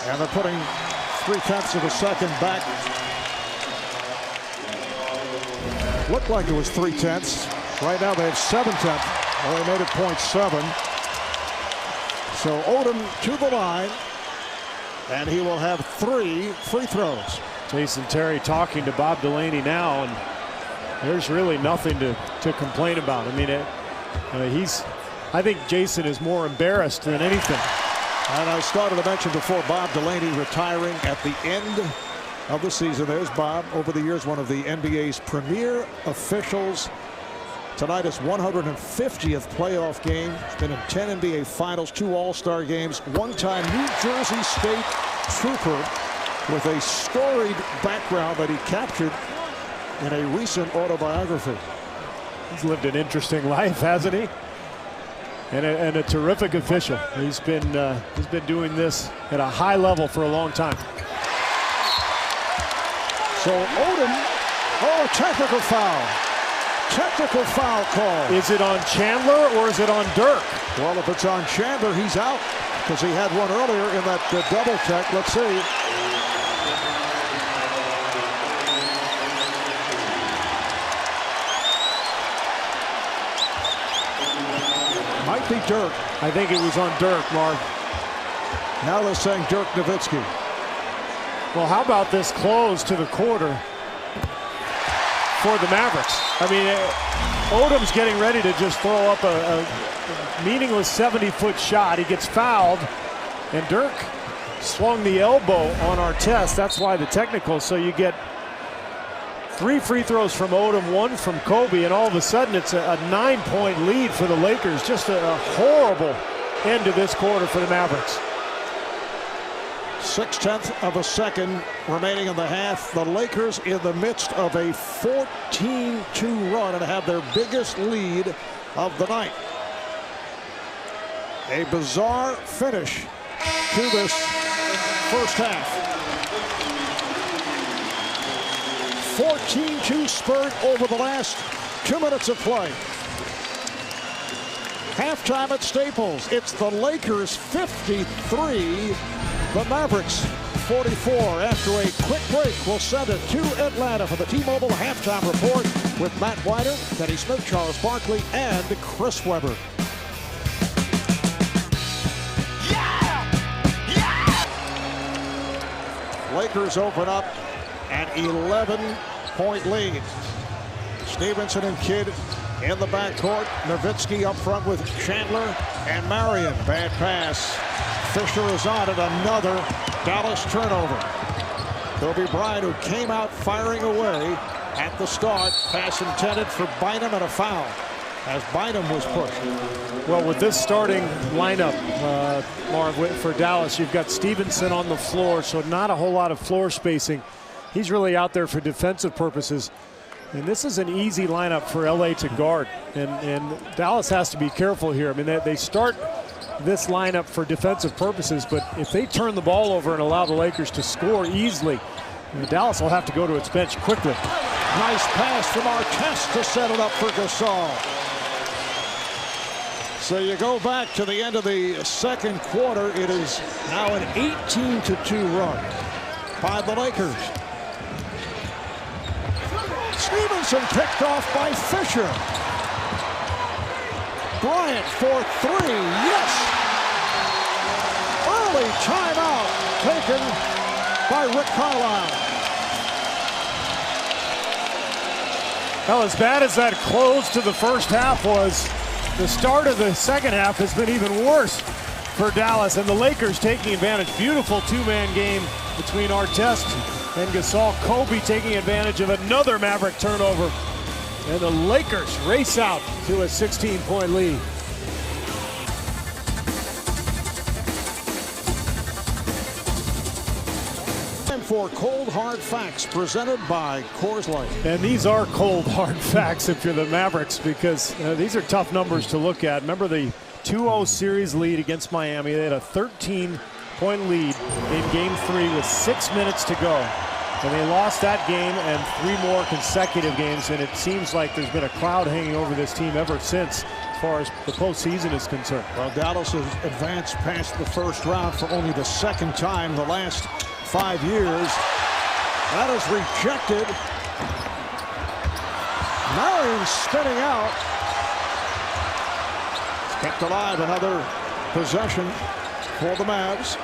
and they're putting 3/10 of a second back. Looked like it was 3/10. Right now they have 7/10. Well, they made it 0.7. So Odom to the line, and he will have 3 free throws. Jason Terry talking to Bob Delaney now, and there's really nothing to complain about. I mean, I think Jason is more embarrassed than anything. And I started to mention before Bob Delaney retiring at the end of the season. There's Bob, over the years one of the NBA's premier officials. Tonight is 150th playoff game. He's been in 10 NBA Finals, 2 All-Star games, one-time New Jersey State Trooper with a storied background that he captured in a recent autobiography. He's lived an interesting life, hasn't he? And a terrific official. He's been doing this at a high level for a long time. So Odom, oh, technical foul. Technical foul call. Is it on Chandler or is it on Dirk? Well, if it's on Chandler, he's out because he had one earlier in that double check. Let's see. Might be Dirk. I think it was on Dirk, Mark. Now they're saying Dirk Nowitzki. Well, how about this close to the quarter for the Mavericks? I mean, Odom's getting ready to just throw up a meaningless 70-foot shot. He gets fouled, and Dirk swung the elbow on Artest. That's why the technical. So you get 3 free throws from Odom, 1 from Kobe, and all of a sudden it's a 9-point lead for the Lakers. Just a horrible end to this quarter for the Mavericks. 0.6 of a second remaining in the half. The Lakers in the midst of a 14-2 run and have their biggest lead of the night. A bizarre finish to this first half. 14-2 spurt over the last 2 minutes of play. Halftime at Staples. It's the Lakers 53, the Mavericks 44. After a quick break, we'll send it to Atlanta for the T-Mobile halftime report with Matt Wider, Kenny Smith, Charles Barkley, and Chris Webber. Lakers open up an 11-point lead. Stevenson and Kidd in the backcourt. Nowitzki up front with Chandler and Marion. Bad pass. Fisher is on it. Another Dallas turnover. Kobe Bryant, who came out firing away at the start. Pass intended for Bynum and a foul as Bynum was pushed. Well, with this starting lineup, Marv, for Dallas, you've got Stevenson on the floor, so not a whole lot of floor spacing. He's really out there for defensive purposes. And this is an easy lineup for LA to guard. And Dallas has to be careful here. I mean, they start this lineup for defensive purposes, but if they turn the ball over and allow the Lakers to score easily, Dallas will have to go to its bench quickly. Nice pass from Artest to set it up for Gasol. So you go back to the end of the second quarter. It is now an 18-2 run by the Lakers. Stevenson picked off by Fisher. Bryant for 3. Yes! Early timeout taken by Rick Carlisle. Well, as bad as that close to the first half was, the start of the second half has been even worse for Dallas, and the Lakers taking advantage. Beautiful two-man game between Artest and Gasol. Kobe taking advantage of another Maverick turnover, and the Lakers race out to a 16-point lead. For Cold Hard Facts, presented by Coors Light. And these are cold hard facts if you're the Mavericks, because these are tough numbers to look at. Remember the 2-0 series lead against Miami. They had a 13-point lead in Game 3 with 6 minutes to go. And they lost that game and 3 more consecutive games, and it seems like there's been a cloud hanging over this team ever since, as far as the postseason is concerned. Well, Dallas has advanced past the first round for only the second time in the last 5 years. That is rejected. Marion spinning out. It's kept alive. Another possession for the Mavs.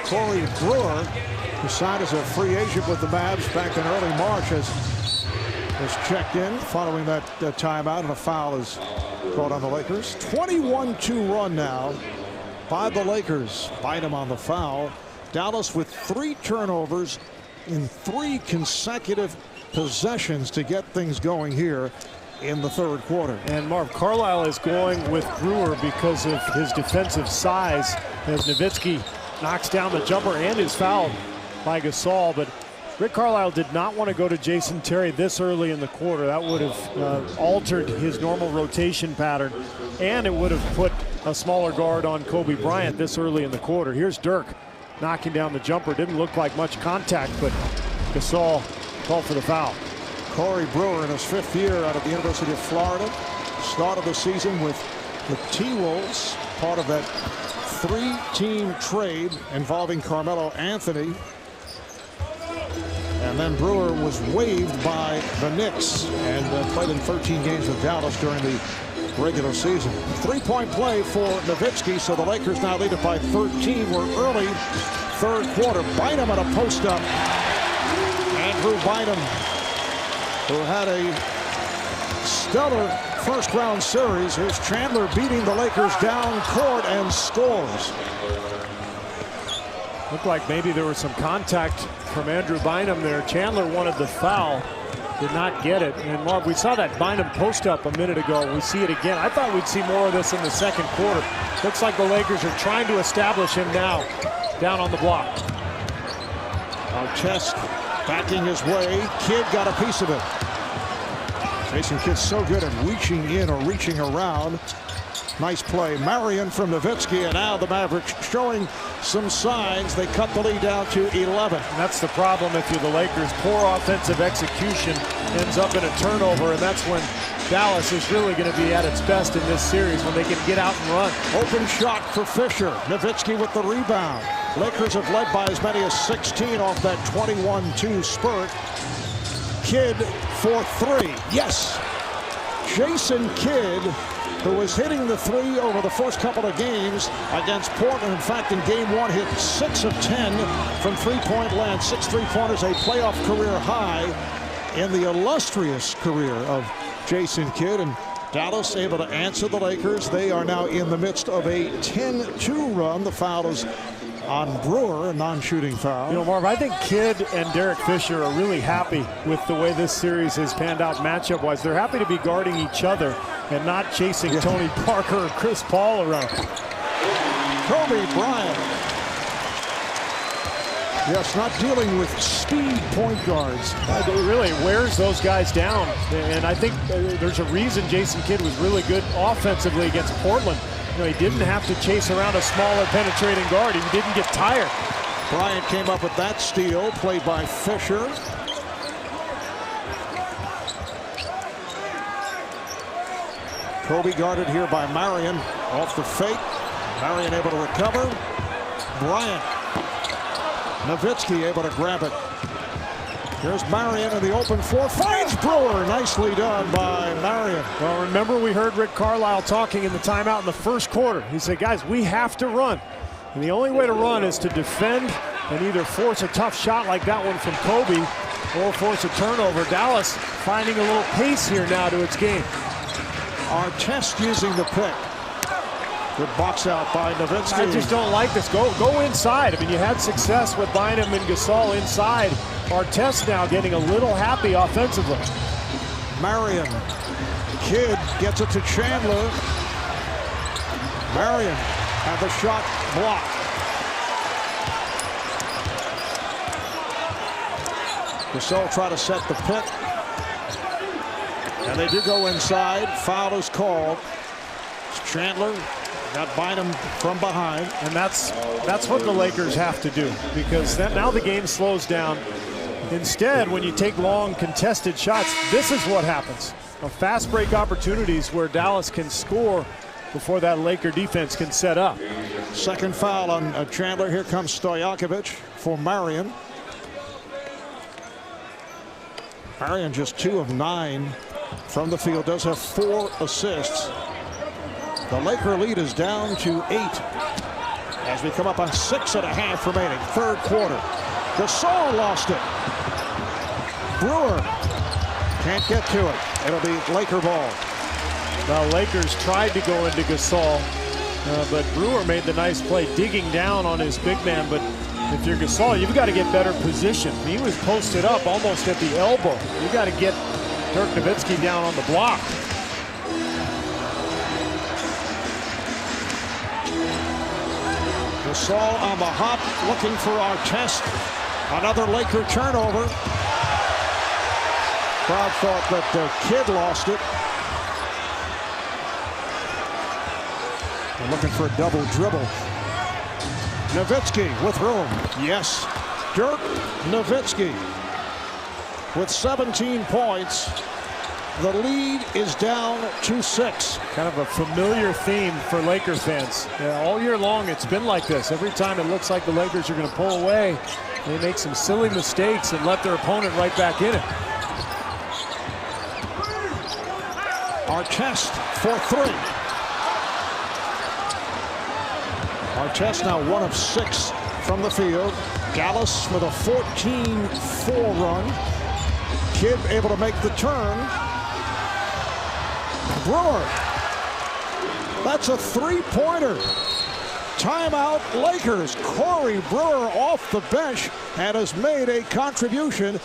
Corey Brewer, who signed as a free agent with the Mavs back in early March, has checked in following that timeout, and a foul is called on the Lakers. 21-2 run now by the Lakers. Bynum on the foul. Dallas with 3 turnovers in 3 consecutive possessions to get things going here in the third quarter. And Marv, Carlisle is going with Brewer because of his defensive size as Nowitzki knocks down the jumper and is fouled by Gasol. But Rick Carlisle did not want to go to Jason Terry this early in the quarter. That would have altered his normal rotation pattern, and it would have put a smaller guard on Kobe Bryant this early in the quarter. Here's Dirk knocking down the jumper. Didn't look like much contact, but Gasol called for the foul. Corey Brewer in his 5th year out of the University of Florida. Started the season with the T-Wolves, part of that 3-team trade involving Carmelo Anthony. And then Brewer was waived by the Knicks and played in 13 games with Dallas during the regular season. 3-point play for Nowitzki, so the Lakers now lead it by 13. We're early third quarter. Bynum at a post-up. Andrew Bynum, who had a stellar first-round series. Here's Chandler beating the Lakers down court and scores. Looked like maybe there was some contact from Andrew Bynum there. Chandler wanted the foul, did not get it. And Marv, we saw that Bynum post-up a minute ago. We see it again. I thought we'd see more of this in the second quarter. Looks like the Lakers are trying to establish him now down on the block. Chest backing his way. Kidd got a piece of it. Jason Kidd's so good at reaching in or reaching around. Nice play. Marion from Nowitzki, and now the Mavericks showing some signs. They cut the lead down to 11. And that's the problem if you're the Lakers. Poor offensive execution ends up in a turnover, and that's when Dallas is really going to be at its best in this series, when they can get out and run. Open shot for Fisher. Nowitzki with the rebound. Lakers have led by as many as 16 off that 21-2 spurt. Kidd for 3. Yes. Jason Kidd, who was hitting the 3 over the first couple of games against Portland. In fact, in game 1, hit 6 of 10 from three-point land. 6 3-pointers, a playoff career high in the illustrious career of Jason Kidd. And Dallas able to answer the Lakers. They are now in the midst of a 10-2 run. The foul is on Brewer, a non-shooting foul. You know, Marv, I think Kidd and Derek Fisher are really happy with the way this series has panned out matchup-wise. They're happy to be guarding each other and not chasing Tony Parker or Chris Paul around. Kobe Bryant. Yes, not dealing with speed point guards. It really wears those guys down. And I think there's a reason Jason Kidd was really good offensively against Portland. You know, he didn't have to chase around a smaller penetrating guard. He didn't get tired. Bryant came up with that steal, played by Fisher. Kobe guarded here by Marion. Off the fake. Marion able to recover. Bryant. Nowitzki able to grab it. Here's Marion in the open floor. Finds Brewer. Nicely done by Marion. Well, remember we heard Rick Carlisle talking in the timeout in the first quarter. He said, guys, we have to run. And the only way to run is to defend and either force a tough shot like that one from Kobe or force a turnover. Dallas finding a little pace here now to its game. Artest using the pick. Good box out by Nowitzki. I just don't like this. Go inside. I mean, you had success with Bynum and Gasol inside. Artest now getting a little happy offensively. Marion. Kidd gets it to Chandler. Marion had the shot blocked. Gasol try to set the pick. And they do go inside. Foul is called. Chandler got Bynum from behind. And that's what the Lakers have to do, because now the game slows down. Instead, when you take long contested shots, this is what happens. Fast break opportunities where Dallas can score before that Laker defense can set up. Second foul on Chandler. Here comes Stojakovic for Marion. Marion just 2 of 9 from the field, does have 4 assists. The Laker lead is down to 8 as we come up on 6.5 remaining. Third quarter. Gasol lost it. Brewer can't get to it. It'll be Laker ball. Well, Lakers tried to go into Gasol, but Brewer made the nice play, digging down on his big man, but if you're Gasol, you've got to get better position. He was posted up almost at the elbow. You got to get Dirk Nowitzki down on the block. Gasol on the hop, looking for Artest. Another Laker turnover. Crowd thought that Kidd lost it. They're looking for a double dribble. Nowitzki with room. Yes. Dirk Nowitzki with 17 points. The lead is down to 6. Kind of a familiar theme for Laker fans. All year long, it's been like this. Every time it looks like the Lakers are going to pull away, they make some silly mistakes and let their opponent right back in it. Artest for 3. Artest now 1 of 6 from the field. Dallas with a 14-4 run. Kidd able to make the turn. Brewer. That's a 3-pointer. Timeout Lakers. Corey Brewer off the bench and has made a contribution.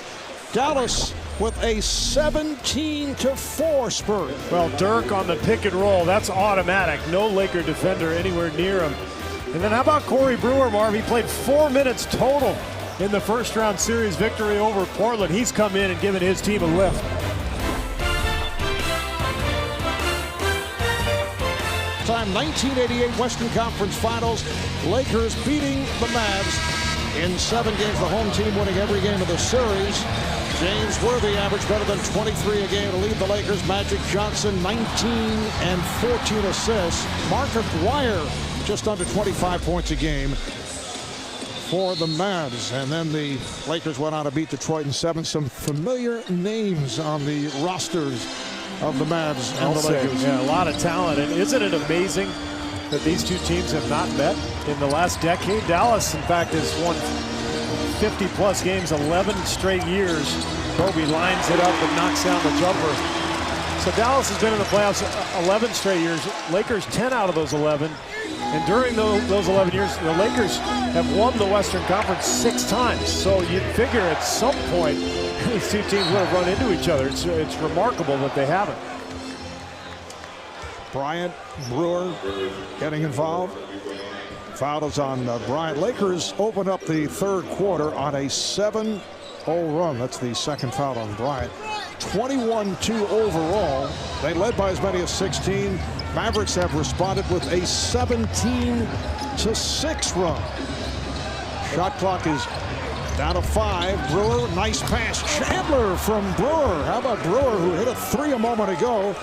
Dallas with a 17-4 spurt. Well, Dirk on the pick and roll, that's automatic. No Laker defender anywhere near him. And then how about Corey Brewer, Marv? He played 4 minutes total in the first round series victory over Portland. He's come in and given his team a lift. Time 1988 Western Conference Finals. Lakers beating the Mavs in 7 games. The home team winning every game of the series. James Worthy averaged better than 23 a game to lead the Lakers. Magic Johnson 19 and 14 assists. Mark Aguirre just under 25 points a game for the Mavs. And then the Lakers went on to beat Detroit in 7. Some familiar names on the rosters of the Mavs and the Lakers. Yeah, a lot of talent. And isn't it amazing that these two teams have not met in the last decade? Dallas, in fact, has won 50-plus games 11 straight years. Kobe lines it up and knocks down the jumper. So Dallas has been in the playoffs 11 straight years. Lakers 10 out of those 11. And during those 11 years, the Lakers have won the Western Conference 6 times. So you'd figure at some point these two teams would have run into each other. It's remarkable that they haven't. Bryant, Brewer getting involved. Foul is on Bryant. Lakers open up the third quarter on a 7-0 run. That's the second foul on Bryant. 21-2 overall. They led by as many as 16. Mavericks have responded with a 17-6 run. Shot clock is down to 5. Brewer, nice pass. Chandler from Brewer. How about Brewer, who hit a 3 a moment ago?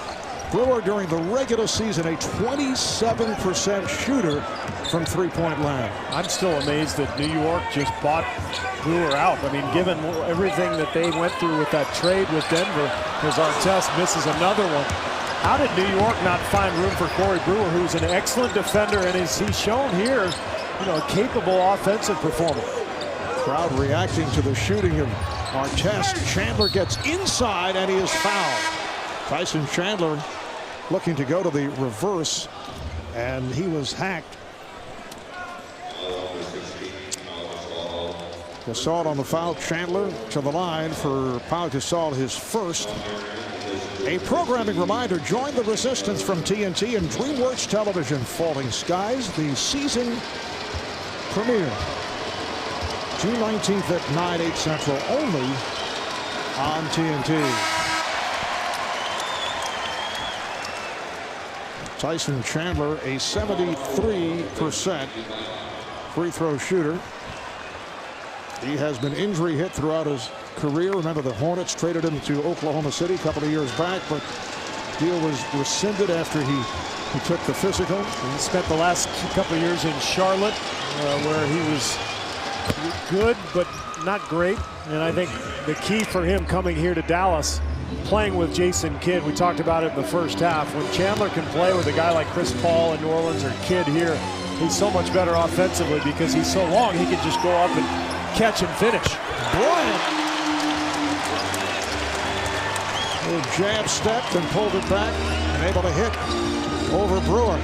Brewer during the regular season, a 27% shooter from three-point land. I'm still amazed that New York just bought Brewer out. I mean, given everything that they went through with that trade with Denver, as Artest misses another one. How did New York not find room for Corey Brewer, who's an excellent defender, and as he's shown here, you know, a capable offensive performer. Crowd reacting to the shooting of Artest. Chandler gets inside, and he is fouled. Tyson Chandler looking to go to the reverse, and he was hacked. Gasol on the foul. Chandler to the line for Pau Gasol, his first. A programming reminder, join the resistance from TNT and DreamWorks Television. Falling Skies, the season premiere. June 19th at 9/8 Central, only on TNT. Tyson Chandler, a 73% free throw shooter. He has been injury hit throughout his career. Remember, the Hornets traded him to Oklahoma City a couple of years back, but deal was rescinded after he took the physical. And he spent the last couple of years in Charlotte, where he was good but not great. And I think the key for him coming here to Dallas, playing with Jason Kidd, we talked about it in the first half. When Chandler can play with a guy like Chris Paul in New Orleans or Kidd here, he's so much better offensively because he's so long. He can just go up and catch and finish. Bryant. Little jab stepped and pulled it back and able to hit over Brewer.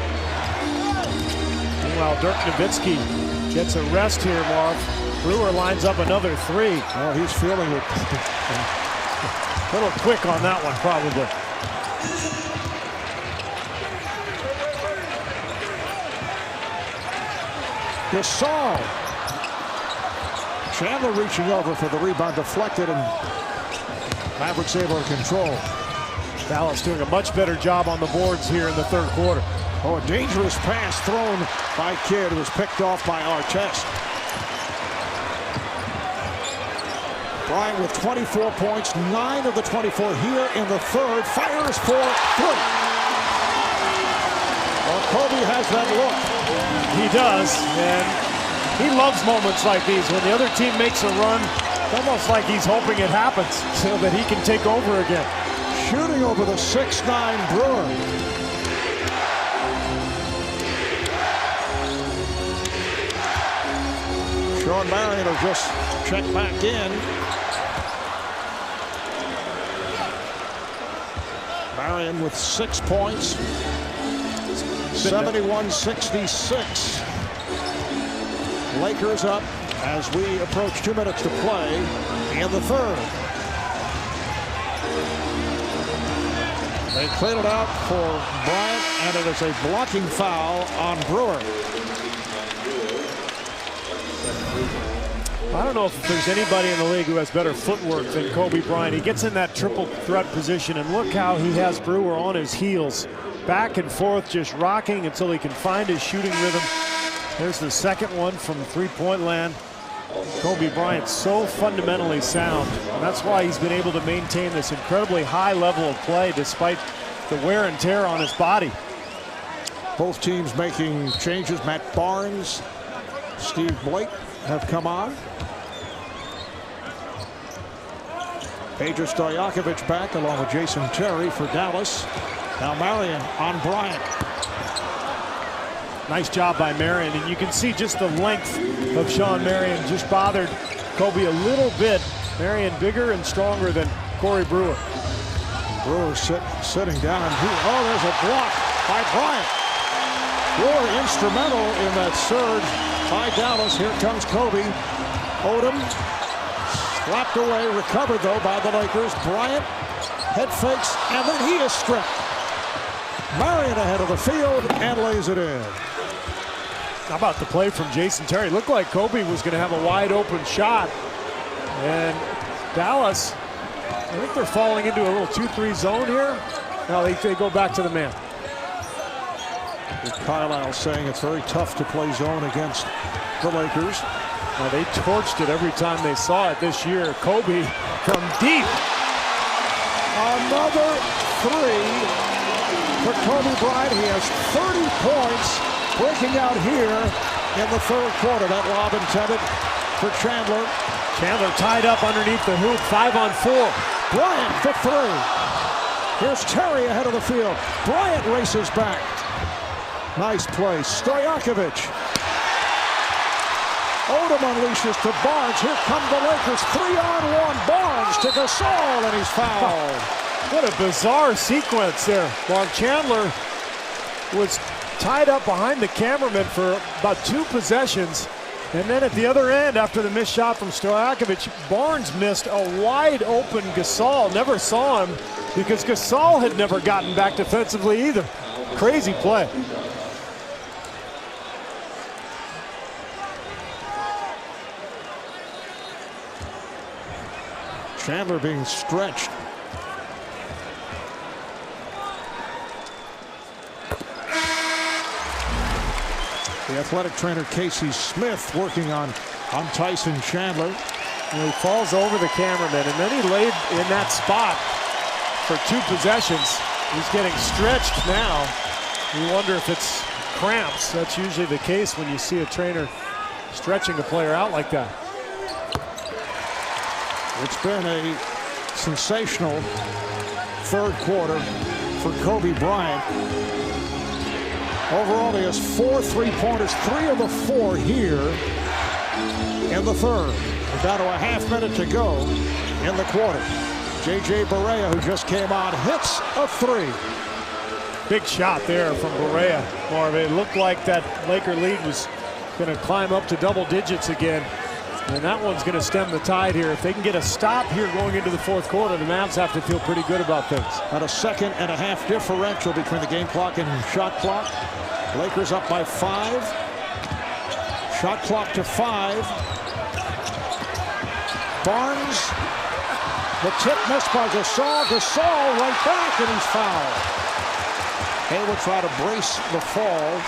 Meanwhile, Dirk Nowitzki gets a rest here, Marv. Brewer lines up another three. Oh, he's feeling it. A little quick on that one, probably. Gasol. Chandler reaching over for the rebound, deflected, and Mavericks able to control. Dallas doing a much better job on the boards here in the third quarter. Oh, a dangerous pass thrown by Kidd, was picked off by Artest. Bryant with 24 points, 9 of the 24 here in the third. Fires for 3. Well, Kobe has that look. He does, and he loves moments like these when the other team makes a run. It's almost like he's hoping it happens so that he can take over again. Shooting over the 6'9" Brewer. Sean Marion will just check back in. Marion with 6 points. 71-66. Lakers up as we approach 2 minutes to play in the third. They clean it out for Bryant, and it is a blocking foul on Brewer. I don't know if there's anybody in the league who has better footwork than Kobe Bryant. He gets in that triple threat position, and look how he has Brewer on his heels. Back and forth, just rocking until he can find his shooting rhythm. There's the second one from three-point land. Kobe Bryant so fundamentally sound, and that's why he's been able to maintain this incredibly high level of play despite the wear and tear on his body. Both teams making changes. Matt Barnes, Steve Blake have come on. Peja Stojakovic back along with Jason Terry for Dallas. Now Marion on Bryant. Nice job by Marion, and you can see just the length of Sean Marion just bothered Kobe a little bit. Marion bigger and stronger than Corey Brewer. Brewer sitting down. Oh, there's a block by Bryant. Brewer instrumental in that surge by Dallas. Here comes Kobe. Odom slapped away, recovered though by the Lakers. Bryant head fakes, and then he is stripped. Marion ahead of the field and lays it in. How about the play from Jason Terry? Looked like Kobe was going to have a wide open shot. And Dallas, I think they're falling into a little 2-3 zone here. Now they go back to the man. Carlisle saying it's very tough to play zone against the Lakers. Well, they torched it every time they saw it this year. Kobe from deep. Another 3 for Kobe Bryant. He has 30 points. Breaking out here in the third quarter. That lob intended for Chandler. Chandler tied up underneath the hoop, 5-on-4. Bryant for 3. Here's Terry ahead of the field. Bryant races back. Nice play. Stojakovic. Odom unleashes to Barnes. Here come the Lakers. 3-on-1. Barnes to Gasol, and he's fouled. What a bizarre sequence there. While Chandler was tied up behind the cameraman for about 2 possessions. And then at the other end, after the missed shot from Stojakovic, Barnes missed a wide open Gasol. Never saw him because Gasol had never gotten back defensively either. Crazy play. Chandler being stretched. The athletic trainer Casey Smith working on Tyson Chandler. And he falls over the cameraman, and then he laid in that spot for 2 possessions. He's getting stretched now. You wonder if it's cramps. That's usually the case when you see a trainer stretching a player out like that. It's been a sensational third quarter for Kobe Bryant. Overall, he has 4 3-pointers, 3 of the 4 here in the third. We're down to a half minute to go in the quarter. J.J. Barea, who just came on, hits a 3. Big shot there from Barea. Marvin, it looked like that Laker lead was going to climb up to double digits again. And that one's going to stem the tide here. If they can get a stop here going into the fourth quarter, the Mavs have to feel pretty good about things. At a 2.5-second differential between the game clock and shot clock. Lakers up by 5. Shot clock to 5. Barnes. The tip missed by Gasol. Gasol right back, and he's fouled. Hayward tried to brace the fall.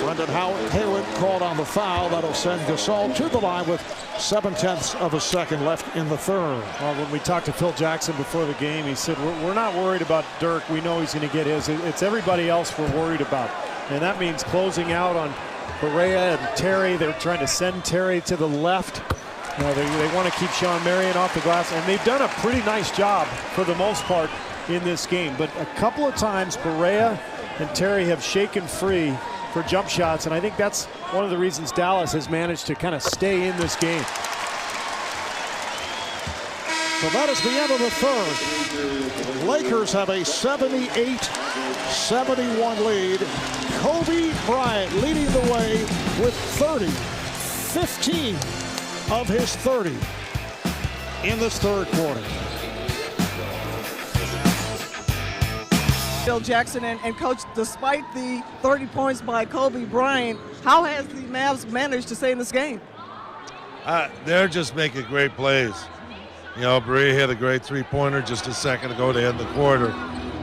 Brendan Hayward called on the foul. That'll send Gasol to the line with 0.7 of a second left in the third. Well, when we talked to Phil Jackson before the game, he said, we're not worried about Dirk. We know he's going to get his. It's everybody else we're worried about. And that means closing out on Correa and Terry. They're trying to send Terry to the left. They want to keep Sean Marion off the glass, and they've done a pretty nice job for the most part in this game. But a couple of times, Correa and Terry have shaken free for jump shots, and I think that's one of the reasons Dallas has managed to kind of stay in this game. So that is the end of the third. Lakers have a 78-71 lead. Kobe Bryant leading the way with 15 of his 30 in this third quarter. Phil Jackson and Coach, despite the 30 points by Kobe Bryant, how has the Mavs managed to stay in this game? They're just making great plays. You know, Berea hit a great three-pointer just a second ago to end the quarter.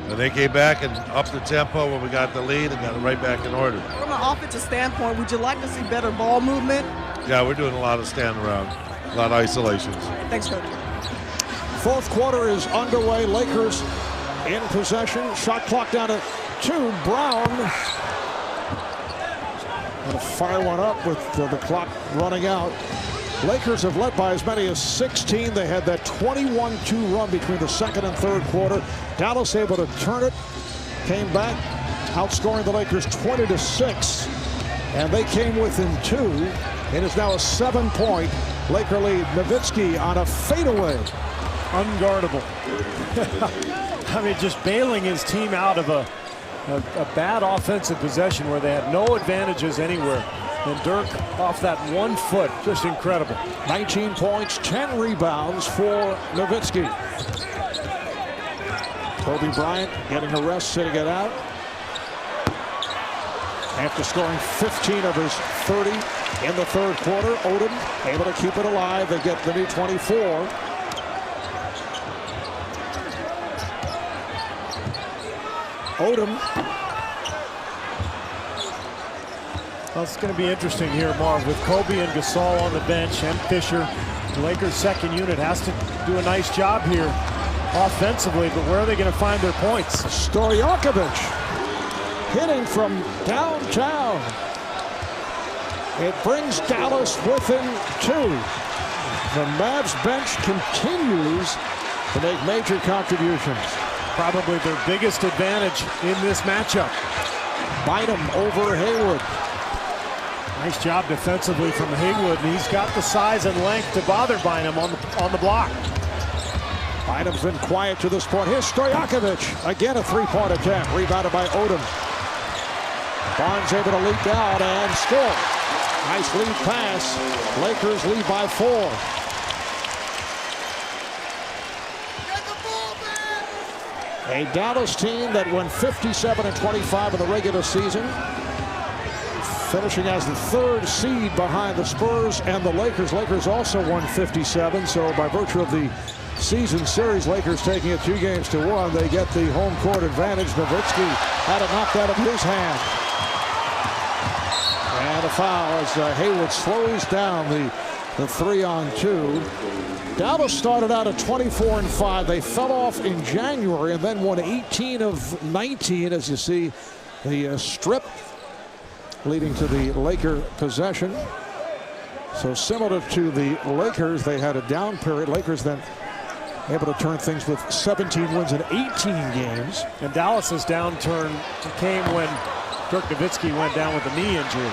And they came back and upped the tempo when we got the lead and got it right back in order. From an offensive standpoint, would you like to see better ball movement? Yeah, we're doing a lot of stand around, a lot of isolations. Thanks, Coach. Fourth quarter is underway. Lakers in possession. Shot clock down to 2. Brown. Gonna fire one up with the clock running out. Lakers have led by as many as 16. They had that 21-2 run between the second and third quarter. Dallas able to turn it. Came back, outscoring the Lakers 20-6. And they came within 2. It is now a 7-point Laker lead. Nowitzki on a fadeaway. Unguardable. I mean, just bailing his team out of a bad offensive possession where they had no advantages anywhere. And Dirk off that 1 foot, just incredible. 19 points, 10 rebounds for Nowitzki. Kobe Bryant getting a rest, sitting it out. After scoring 15 of his 30 in the third quarter, Odom able to keep it alive. They get the new 24. Odom. Well, it's going to be interesting here, Marv, with Kobe and Gasol on the bench and Fisher. The Lakers' second unit has to do a nice job here offensively, but where are they going to find their points? Stojakovic hitting from downtown. It brings Dallas within 2. The Mavs bench continues to make major contributions. Probably their biggest advantage in this matchup. Bynum over Hayward. Nice job defensively from Hayward, and he's got the size and length to bother Bynum on the block. Bynum's been quiet to this point. Here's Stojakovic. Again, a 3-point attempt. Rebounded by Odom. Barnes able to leak out and score. Nice lead pass. Lakers lead by 4. A Dallas team that won 57-25 in the regular season, finishing as the 3rd seed behind the Spurs and the Lakers. Lakers also won 57, so by virtue of the season series, Lakers taking it 2 games to 1. They get the home court advantage. Nowitzki had it knocked out of his hand. And a foul as Hayward slows down the 3-on-2. Dallas started out at 24-5. They fell off in January and then won 18 of 19, as you see the strip leading to the Laker possession. So similar to the Lakers, they had a down period. Lakers then able to turn things with 17 wins in 18 games. And Dallas's downturn came when Dirk Nowitzki went down with a knee injury.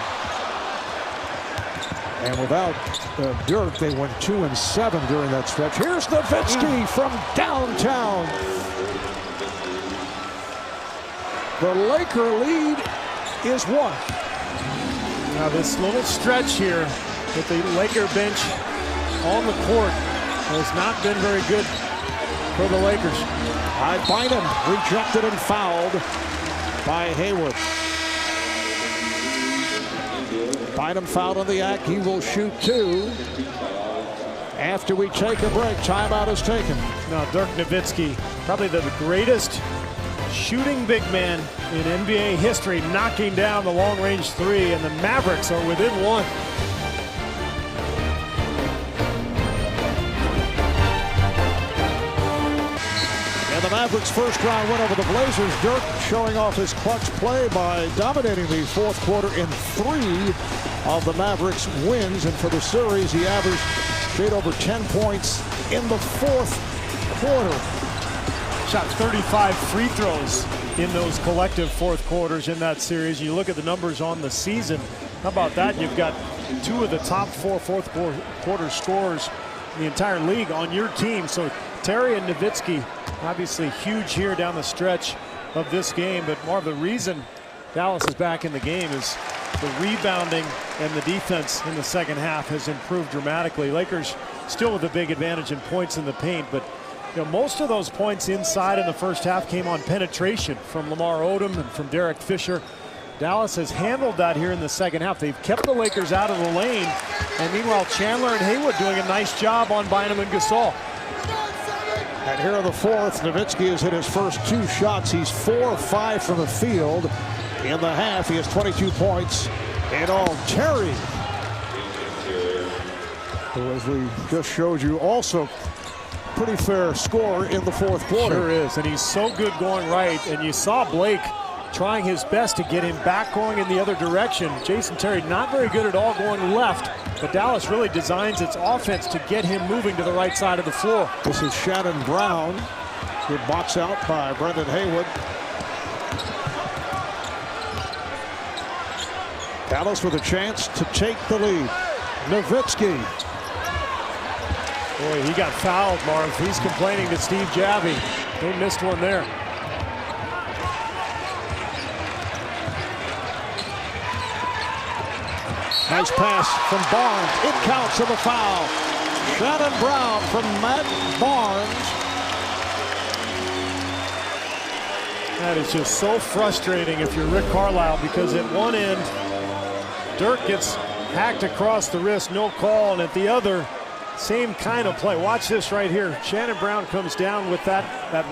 And without Dirk, they went 2-7 during that stretch. Here's Nowitzki from downtown. The Laker lead is 1. Now this little stretch here with the Laker bench on the court has not been very good for the Lakers. Bynum rejected and fouled by Haywood. Bynum fouled on the act. He will shoot 2. After we take a break, timeout is taken. Now Dirk Nowitzki, probably the greatest shooting big man in NBA history, knocking down the long-range 3, and the Mavericks are within 1. And the Mavericks' first-round win over the Blazers. Dirk showing off his clutch play by dominating the fourth quarter in 3 of the Mavericks' wins. And for the series, he averaged straight over 10 points in the fourth quarter. Shot 35 free throws in those collective fourth quarters in that series. You look at the numbers on the season. How about that? You've got 2 of the top 4 fourth quarter scorers in the entire league on your team. So Terry and Nowitzki obviously huge here down the stretch of this game. But more of the reason Dallas is back in the game is the rebounding and the defense in the second half has improved dramatically. Lakers still with a big advantage in points in the paint, but most of those points inside in the first half came on penetration from Lamar Odom and from Derek Fisher. Dallas has handled that here in the second half. They've kept the Lakers out of the lane, and meanwhile Chandler and Haywood doing a nice job on Bynum and Gasol. And here in the fourth, Nowitzki has hit his first 2 shots. He's 4 of 5 from the field. In the half, he has 22 points in all. Terry, who, as we just showed you, also pretty fair score in the fourth quarter. Sure is, and he's so good going right. And you saw Blake trying his best to get him back going in the other direction. Jason Terry not very good at all going left, but Dallas really designs its offense to get him moving to the right side of the floor. This is Shannon Brown. Good box out by Brendan Haywood. Dallas with a chance to take the lead. Nowitzki. Boy, he got fouled, Marv. He's complaining to Steve Javie. They missed one there. Nice pass from Barnes. It counts as a foul. Shannon Brown from Matt Barnes. That is just so frustrating if you're Rick Carlisle, because at one end, Dirk gets hacked across the wrist, no call, and at the other, same kind of play. Watch this right here. Shannon Brown comes down with that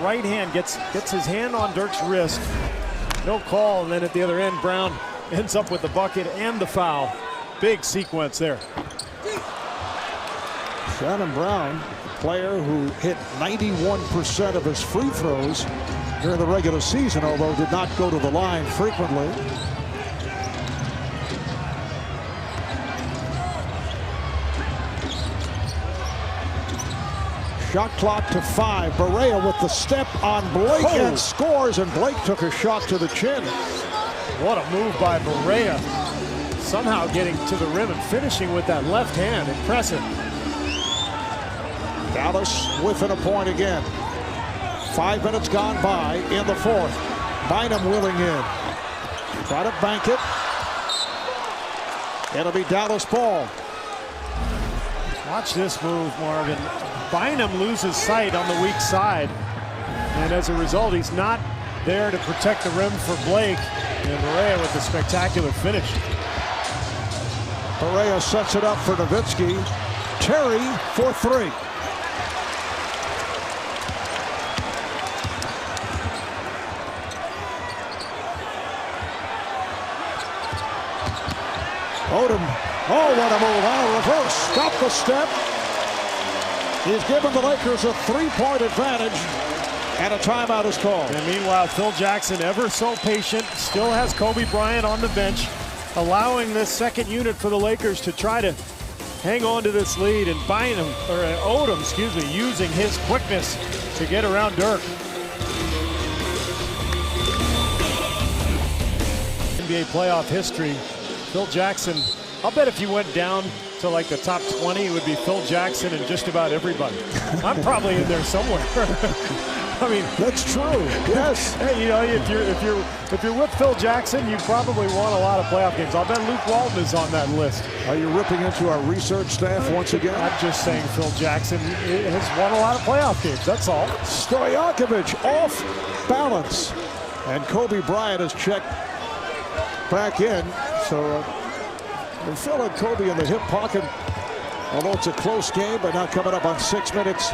right hand, gets his hand on Dirk's wrist, no call, and then at the other end, Brown ends up with the bucket and the foul. Big sequence there. Shannon Brown, player who hit 91% of his free throws during the regular season, although did not go to the line frequently. Shot clock to 5. Barea with the step on Blake and scores, and Blake took a shot to the chin. What a move by Barea. Somehow getting to the rim and finishing with that left hand. Impressive. Dallas within a point again. 5 minutes gone by in the fourth. Bynum wheeling in. Try to bank it. It'll be Dallas ball. Watch this move, Marvin. Bynum loses sight on the weak side, and as a result, he's not there to protect the rim for Blake. And Barea with a spectacular finish. Barea sets it up for Nowitzki. Terry for 3. Odom. Oh, what a move. On a reverse. Stop the step. He's given the Lakers a 3-point advantage, and a timeout is called. And meanwhile, Phil Jackson, ever so patient, still has Kobe Bryant on the bench, allowing this second unit for the Lakers to try to hang on to this lead, and Odom, using his quickness to get around Dirk. NBA playoff history, Phil Jackson, I'll bet if you went down to like the top 20, it would be Phil Jackson and just about everybody. I'm probably in there somewhere. I mean, that's true. Yes. Hey, you know, if you're with Phil Jackson, you probably won a lot of playoff games. I'll bet Luke Walton is on that list. Are you ripping into our research staff once again? I'm just saying Phil Jackson has won a lot of playoff games. That's all. Stojakovic off balance, and Kobe Bryant is checked back in. So Phil and Kobe in the hip pocket. Although it's a close game, but now coming up on 6 minutes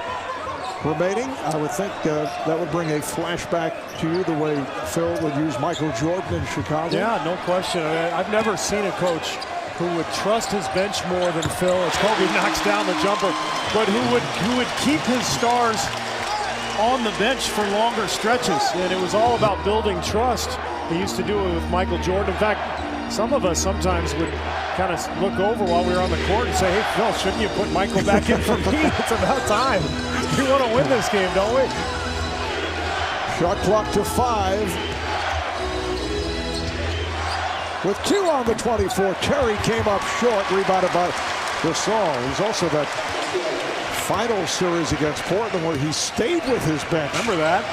remaining, I would think that would bring a flashback to you the way Phil would use Michael Jordan in Chicago. Yeah, no question. I've never seen a coach who would trust his bench more than Phil as Kobe knocks down the jumper, but who would keep his stars on the bench for longer stretches. And it was all about building trust. He used to do it with Michael Jordan. In fact, some of us sometimes would kind of look over while we were on the court and say, hey, Phil, shouldn't you put Michael back in for me? It's about time. We want to win this game, don't we? Shot clock to 5. With 2 on the 24, Terry came up short, rebounded by Gasol. He's also that final series against Portland where he stayed with his bench. Remember that?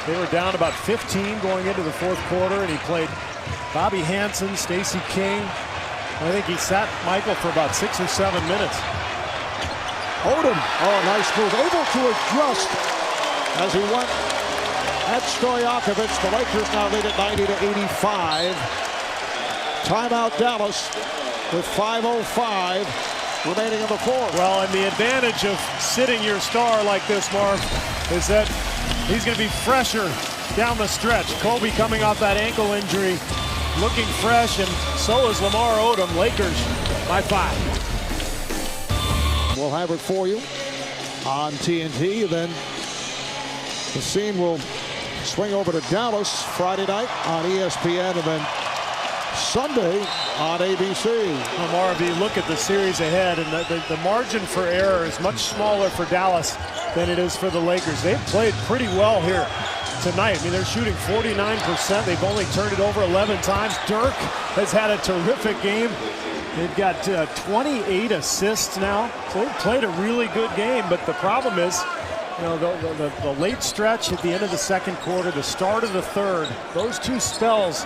They were down about 15 going into the fourth quarter, and he played Bobby Hansen, Stacey King. I think he sat Michael for about 6 or 7 minutes. Odom, nice move, able to adjust as he went at Stojakovic. The Lakers now lead at 90-85. Timeout Dallas with 5:05 remaining in the fourth. Well, and the advantage of sitting your star like this, Marv, is that he's going to be fresher down the stretch. Kobe coming off that ankle injury, looking fresh, and so is Lamar Odom. Lakers by 5. We'll have it for you on TNT. Then the scene will swing over to Dallas Friday night on ESPN, and then Sunday on ABC. Lamar, if you look at the series ahead, and the margin for error is much smaller for Dallas than it is for the Lakers. They've played pretty well here tonight. I mean, they're shooting 49%. They've only turned it over 11 times. Dirk has had a terrific game. They've got 28 assists now. So they've played a really good game, but the problem is, you know, the late stretch at the end of the second quarter, the start of the third, those two spells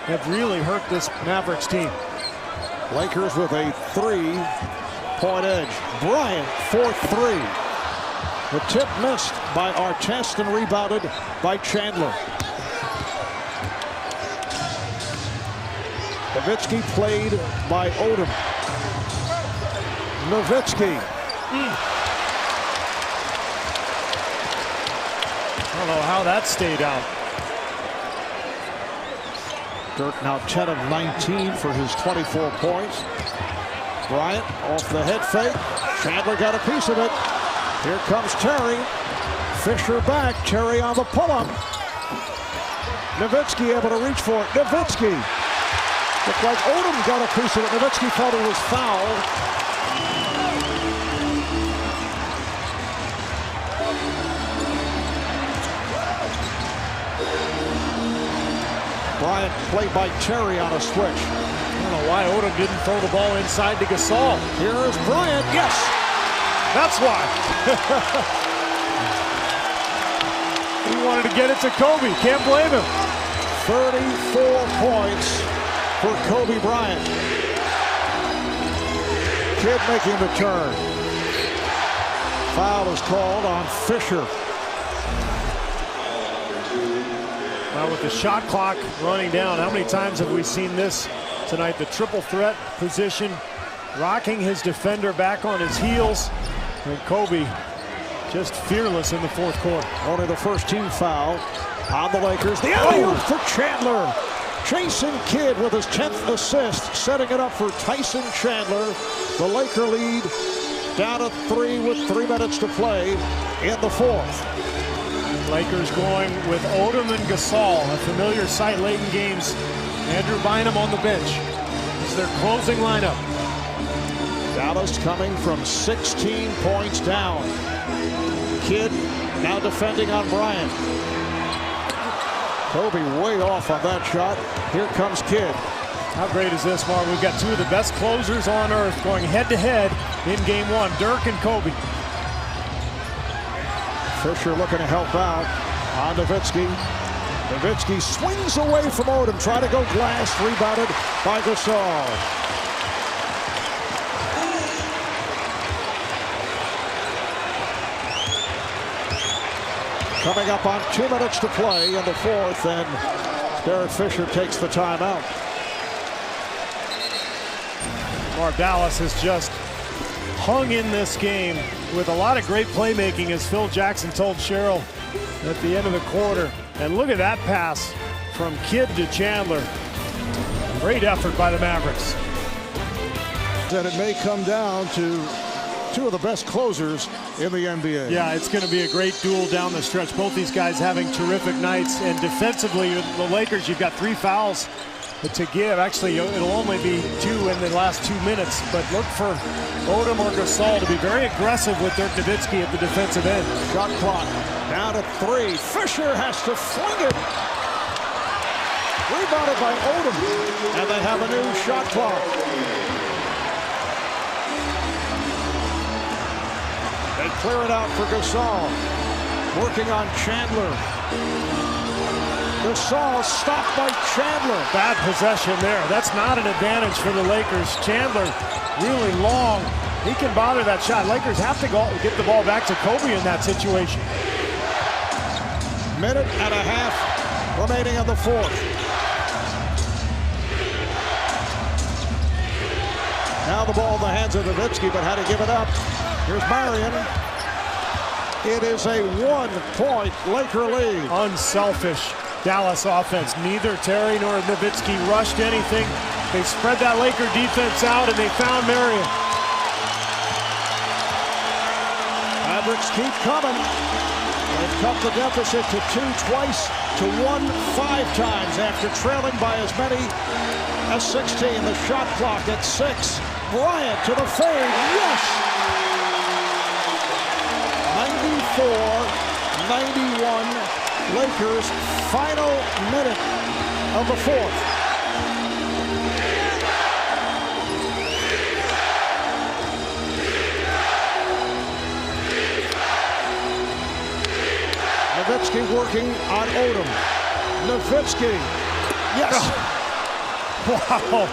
have really hurt this Mavericks team. Lakers with a 3-point edge. Bryant, 4-3. The tip missed by Artest and rebounded by Chandler. Nowitzki played by Odom. Nowitzki. I don't know how that stayed out. Dirk now 10 of 19 for his 24 points. Bryant off the head fake. Chandler got a piece of it. Here comes Terry. Fisher back. Terry on the pull-up. Nowitzki able to reach for it. Nowitzki. Looked like Odom got a piece of it. Nowitzki thought it was fouled. Bryant played by Terry on a switch. I don't know why Odom didn't throw the ball inside to Gasol. Here is Bryant. Yes! That's why. He wanted to get it to Kobe. Can't blame him. 34 points for Kobe Bryant. Kid making the turn. Foul is called on Fisher. Now with the shot clock running down, how many times have we seen this tonight? The triple threat position, rocking his defender back on his heels. And Kobe just fearless in the fourth quarter. Only the first team foul on the Lakers. The alley-oop for Chandler. Jason Kidd with his 10th assist, setting it up for Tyson Chandler. The Laker lead down to 3 with 3 minutes to play in the fourth. Lakers going with Odom and Gasol, a familiar sight late in games. Andrew Bynum on the bench. This is their closing lineup. Dallas coming from 16 points down. Kidd now defending on Bryant. Kobe way off on that shot. Here comes Kidd. How great is this, Mark? We've got two of the best closers on earth going head-to-head in game one, Dirk and Kobe. Fisher looking to help out on Nowitzki. Nowitzki swings away from Odom, trying to go glass, rebounded by Gasol. Coming up on 2 minutes to play in the fourth, and Derek Fisher takes the timeout. Dallas has just hung in this game with a lot of great playmaking, as Phil Jackson told Cheryl at the end of the quarter. And look at that pass from Kidd to Chandler. Great effort by the Mavericks. And it may come down to two of the best closers in the NBA. Yeah, it's going to be a great duel down the stretch. Both these guys having terrific nights. And defensively, the Lakers, you've got 3 fouls to give. Actually, it'll only be 2 in the last 2 minutes. But look for Odom or Gasol to be very aggressive with Dirk Nowitzki at the defensive end. Shot clock down to 3. Fisher has to fling it. Rebounded by Odom. And they have a new shot clock. They clear it out for Gasol. Working on Chandler. Gasol stopped by Chandler. Bad possession there. That's not an advantage for the Lakers. Chandler really long. He can bother that shot. Lakers have to go get the ball back to Kobe in that situation. Minute and a half remaining in the fourth. Now the ball in the hands of Nowitzki, but had to give it up. Here's Marion. It is a 1-point Laker lead. Unselfish Dallas offense. Neither Terry nor Nowitzki rushed anything. They spread that Laker defense out, and they found Marion. Mavericks keep coming. They've cut the deficit to 2 twice, to 1 5 times after trailing by as many as 16. The shot clock at 6. Bryant to the fade. Yes! 94-91. Lakers final minute of the fourth. Nowitzki working on Odom. Nowitzki. Yes. Wow.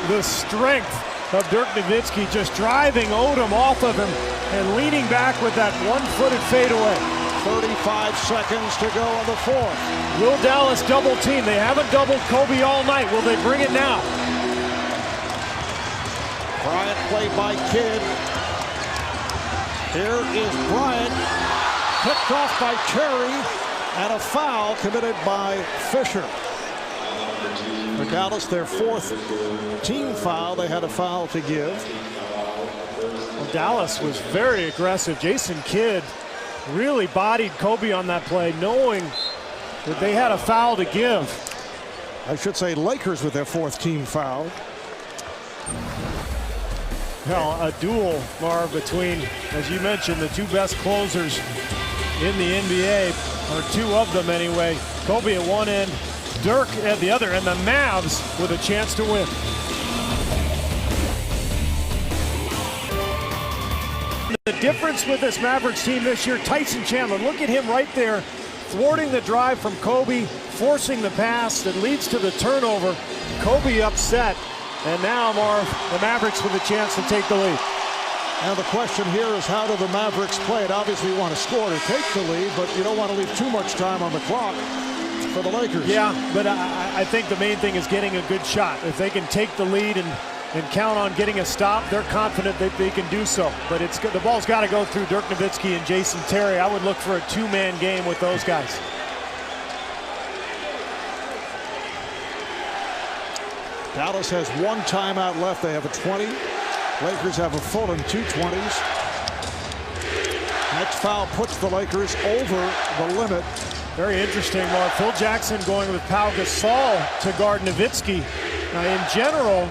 The strength of Dirk Nowitzki just driving Odom off of him and leaning back with that one-footed fadeaway. 35 seconds to go in the fourth. Will Dallas double team? They haven't doubled Kobe all night. Will they bring it now? Bryant played by Kidd. Here is Bryant. Picked off by Terry. And a foul committed by Fisher. For Dallas, their 4th team foul. They had a foul to give. Well, Dallas was very aggressive. Jason Kidd really bodied Kobe on that play, knowing that they had a foul to give. I should say Lakers with their 4th team foul. Well, a duel, Marv, between, as you mentioned, the 2 best closers in the NBA, or 2 of them anyway. Kobe at one end, Dirk at the other, and the Mavs with a chance to win. The difference with this Mavericks team this year, Tyson Chandler, look at him right there, thwarting the drive from Kobe, forcing the pass that leads to the turnover. Kobe upset, and now Marv, the Mavericks with a chance to take the lead. Now the question here is, how do the Mavericks play it? Obviously you want to score to take the lead, but you don't want to leave too much time on the clock for the Lakers. Yeah, but I think the main thing is getting a good shot. If they can take the lead and count on getting a stop, they're confident that they can do so. But the ball's got to go through Dirk Nowitzki and Jason Terry. I would look for a 2-man game with those guys. Dallas has 1 timeout left. They have a 20. Lakers have a full and 2 20s. Next foul puts the Lakers over the limit. Very interesting, Mark. Phil Jackson going with Pau Gasol to guard Nowitzki. In general,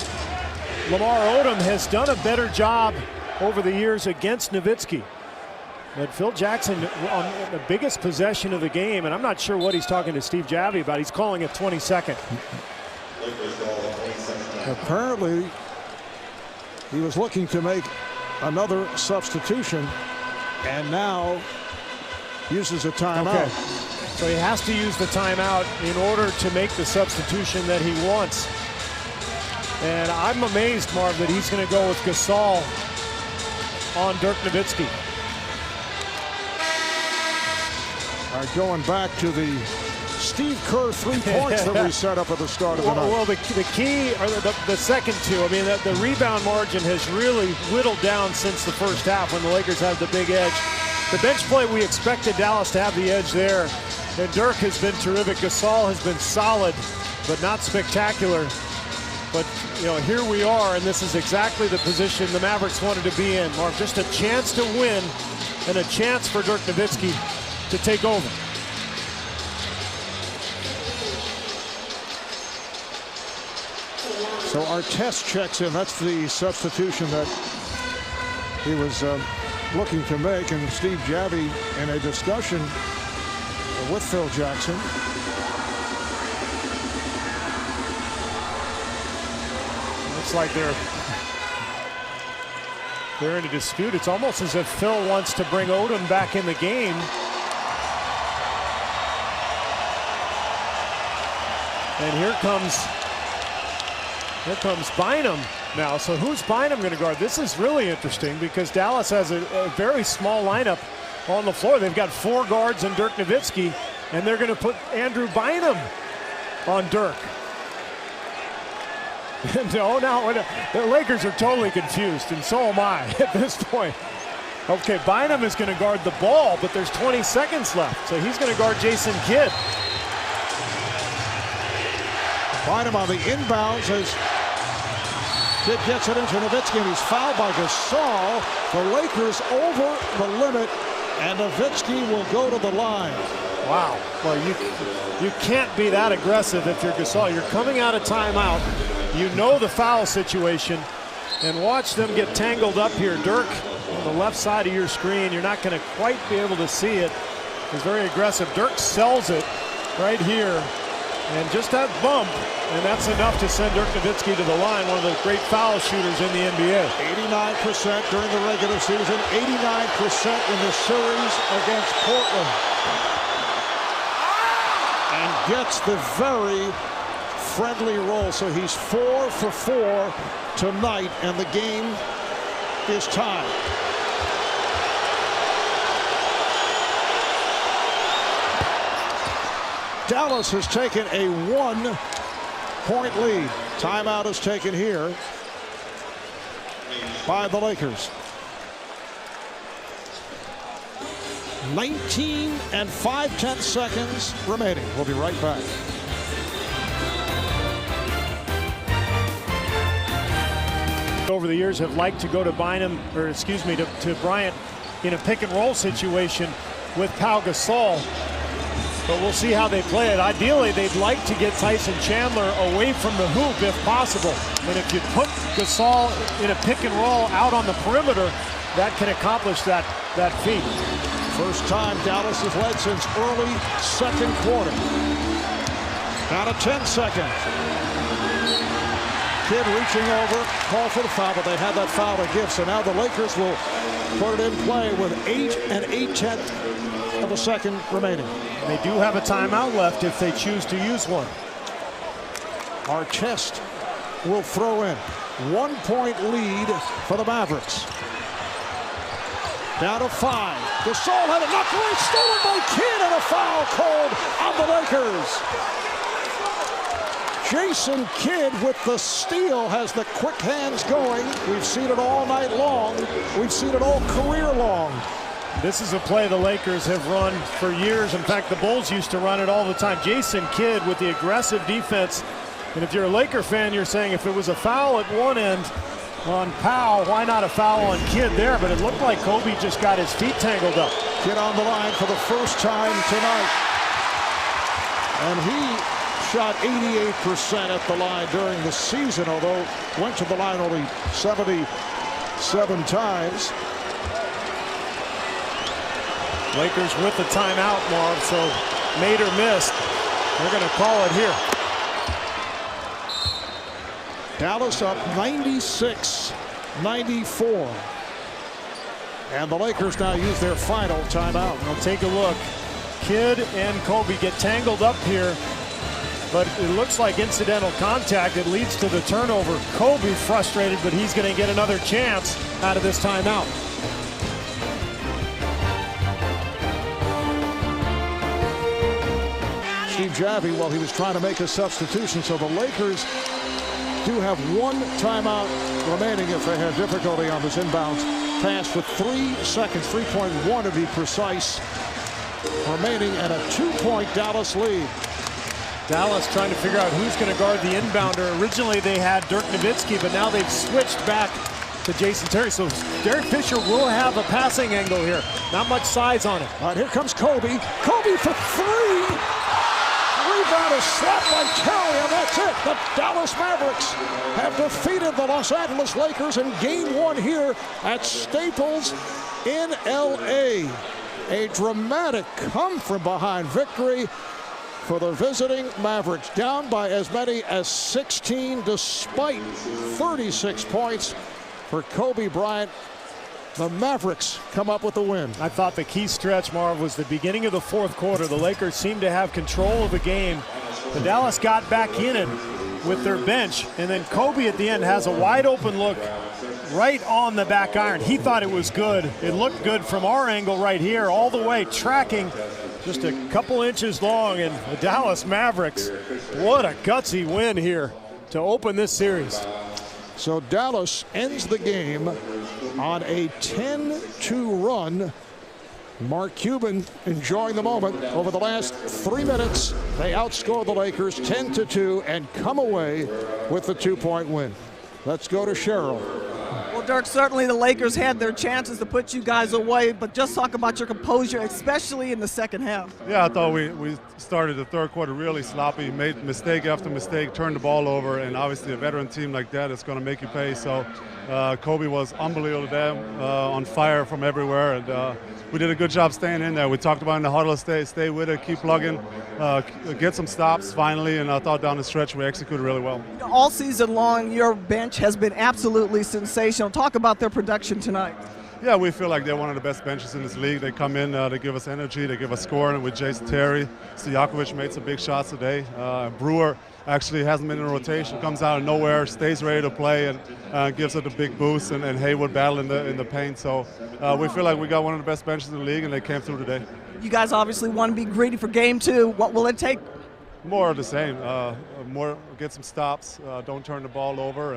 Lamar Odom has done a better job over the years against Nowitzki. But Phil Jackson on the biggest possession of the game, and I'm not sure what he's talking to Steve Javie about. He's calling it 22nd. Apparently, he was looking to make another substitution, and now uses a timeout. Okay. So he has to use the timeout in order to make the substitution that he wants. And I'm amazed, Marv, that he's going to go with Gasol on Dirk Nowitzki. All right, going back to the Steve Kerr 3 points that we set up at the start of the night. Well, the key, or the second two, I mean, the rebound margin has really whittled down since the first half when the Lakers have the big edge. The bench play, we expected Dallas to have the edge there. And Dirk has been terrific. Gasol has been solid, but not spectacular. But, you know, here we are, and this is exactly the position the Mavericks wanted to be in. Mark, just a chance to win and a chance for Dirk Nowitzki to take over. So Artest checks in. That's the substitution that he was looking to make. And Steve Javie in a discussion with Phil Jackson. Looks like they're in a dispute. It's almost as if Phil wants to bring Odom back in the game. And here comes Bynum now. So who's Bynum going to guard? This is really interesting because Dallas has a very small lineup on the floor. They've got 4 guards and Dirk Nowitzki, and they're going to put Andrew Bynum on Dirk. No, now the Lakers are totally confused, and so am I at this point. Okay, Bynum is going to guard the ball, but there's 20 seconds left, so he's going to guard Jason Kidd. Bynum on the inbounds as Kidd gets it into Nowitzki, and he's fouled by Gasol. The Lakers over the limit, and Nowitzki will go to the line. Wow. Well, you can't be that aggressive if you're Gasol. You're coming out of timeout. You know the foul situation, and watch them get tangled up here. Dirk on the left side of your screen. You're not going to quite be able to see it. He's very aggressive. Dirk sells it right here. And just that bump, and that's enough to send Dirk Nowitzki to the line, one of the great foul shooters in the NBA. 89% during the regular season, 89% in the series against Portland. And gets the very friendly roll. So he's 4 for 4 tonight, and the game is tied. Dallas has taken a 1-point lead. Timeout is taken here by the Lakers. 19 and 5/10 seconds remaining. We'll be right back. Over the years have liked to go to Bynum, or excuse me, to Bryant in a pick and roll situation with Pau Gasol. But we'll see how they play it. Ideally, they'd like to get Tyson Chandler away from the hoop if possible. And if you put Gasol in a pick and roll out on the perimeter, that can accomplish that feat. First time Dallas has led since early second quarter. Down to 10 seconds. Kidd reaching over, call for the foul, but they had that foul to give. So now the Lakers will put it in play with 8 and 8/10 of a second remaining. They do have a timeout left if they choose to use one. Artest will throw in. 1-point lead for the Mavericks. Down to 5. Gasol had a knockaway stolen by Kidd, and a foul called on the Lakers. Jason Kidd with the steal has the quick hands going. We've seen it all night long. We've seen it all career long. This is a play the Lakers have run for years. In fact, the Bulls used to run it all the time. Jason Kidd with the aggressive defense. And if you're a Laker fan, you're saying if it was a foul at one end on Powell, why not a foul on Kidd there? But it looked like Kobe just got his feet tangled up. Kidd on the line for the first time tonight. And he shot 88% at the line during the season, although went to the line only 77 times. Lakers with the timeout, Marv, so made or missed. They're going to call it here. Dallas up 96-94. And the Lakers now use their final timeout. Now take a look. Kidd and Kobe get tangled up here, but it looks like incidental contact. It leads to the turnover. Kobe frustrated, but he's going to get another chance out of this timeout. Steve Javie, well, he was trying to make a substitution, so the Lakers do have one timeout remaining if they have difficulty on this inbounds pass with 3 seconds, 3.1 to be precise, remaining and a 2-point Dallas lead. Dallas trying to figure out who's going to guard the inbounder. Originally they had Dirk Nowitzki, but now they've switched back to Jason Terry. So Derek Fisher will have a passing angle here. Not much size on it. All right, here comes Kobe. Kobe for 3. Rebound is slapped by Terry, and that's it. The Dallas Mavericks have defeated the Los Angeles Lakers in Game 1 here at Staples in L.A. A dramatic come-from-behind victory for the visiting Mavericks, down by as many as 16 despite 36 points for Kobe Bryant. The Mavericks come up with the win. I thought the key stretch, Marv, was the beginning of the fourth quarter. The Lakers seemed to have control of the game. The Dallas got back in it with their bench, and then Kobe at the end has a wide open look right on the back iron. He thought it was good. It looked good from our angle right here, all the way, tracking just a couple inches long. And the Dallas Mavericks, what a gutsy win here to open this series. So Dallas ends the game on a 10-2 run. Mark Cuban enjoying the moment. Over the last 3 minutes, they outscored the Lakers 10-2 and come away with the 2-point win. Let's go to Cheryl. Well, Dirk, certainly the Lakers had their chances to put you guys away, but just talk about your composure, especially in the second half. Yeah, I thought we started the third quarter really sloppy, made mistake after mistake, turned the ball over, and obviously a veteran team like that is going to make you pay. So Kobe was unbelievable today, on fire from everywhere, and we did a good job staying in there. We talked about in the huddle, stay with it, keep plugging, get some stops finally, and I thought down the stretch we executed really well. All season long, your bench has been absolutely sensational. Talk about their production tonight. Yeah, we feel like they're one of the best benches in this league. They come in, they give us energy, they give us scoring with Jason Terry. Stojakovic made some big shots today. Brewer actually hasn't been in rotation, comes out of nowhere, stays ready to play, and gives it a big boost, and Haywood battle in the paint. So we feel like we got one of the best benches in the league, and they came through today. You guys obviously want to be greedy for Game 2. What will it take? More of the same. More get some stops, don't turn the ball over,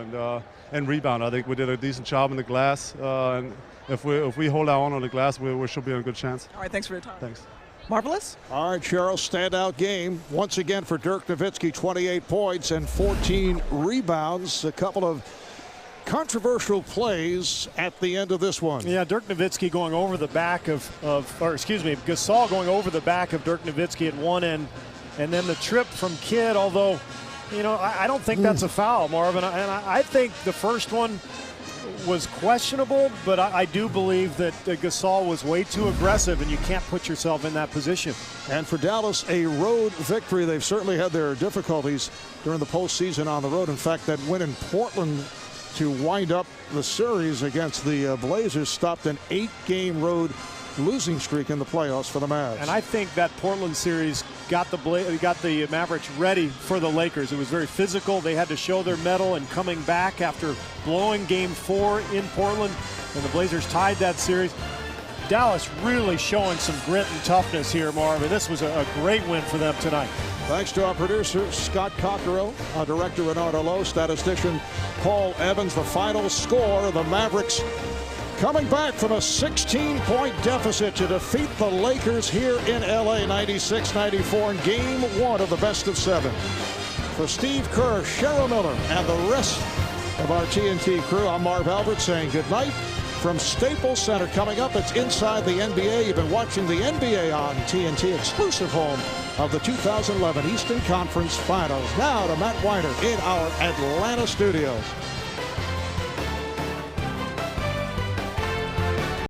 and rebound. I think we did a decent job in the glass, and if we hold our own on the glass, we should be in a good chance. All right, thanks for your time. Thanks. Marvelous. All right, Cheryl, standout game once again for Dirk Nowitzki, 28 points and 14 rebounds. A couple of controversial plays at the end of this one. Yeah, Dirk Nowitzki going over the back Gasol going over the back of Dirk Nowitzki at one end, and then the trip from Kidd, although, you know, I don't think that's a foul, Marvin. And I think the first one was questionable, but I do believe that Gasol was way too aggressive, and you can't put yourself in that position. And for Dallas, a road victory. They've certainly had their difficulties during the postseason on the road. In fact, that win in Portland to wind up the series against the Blazers stopped an 8-game road losing streak in the playoffs for the Mavs. And I think that Portland series got the Mavericks ready for the Lakers. It was very physical. They had to show their mettle, and coming back after blowing Game 4 in Portland, and the Blazers tied that series. Dallas really showing some grit and toughness here, Marvin. This was a great win for them tonight. Thanks to our producer, Scott Cockerell, our director, Renardo Lowe, statistician, Paul Evans. The final score, the Mavericks coming back from a 16-point deficit to defeat the Lakers here in L.A. 96-94 in Game 1 of the best of 7. For Steve Kerr, Cheryl Miller, and the rest of our TNT crew, I'm Marv Albert saying good night from Staples Center. Coming up, it's Inside the NBA. You've been watching the NBA on TNT, exclusive home of the 2011 Eastern Conference Finals. Now to Matt Weiner in our Atlanta studios.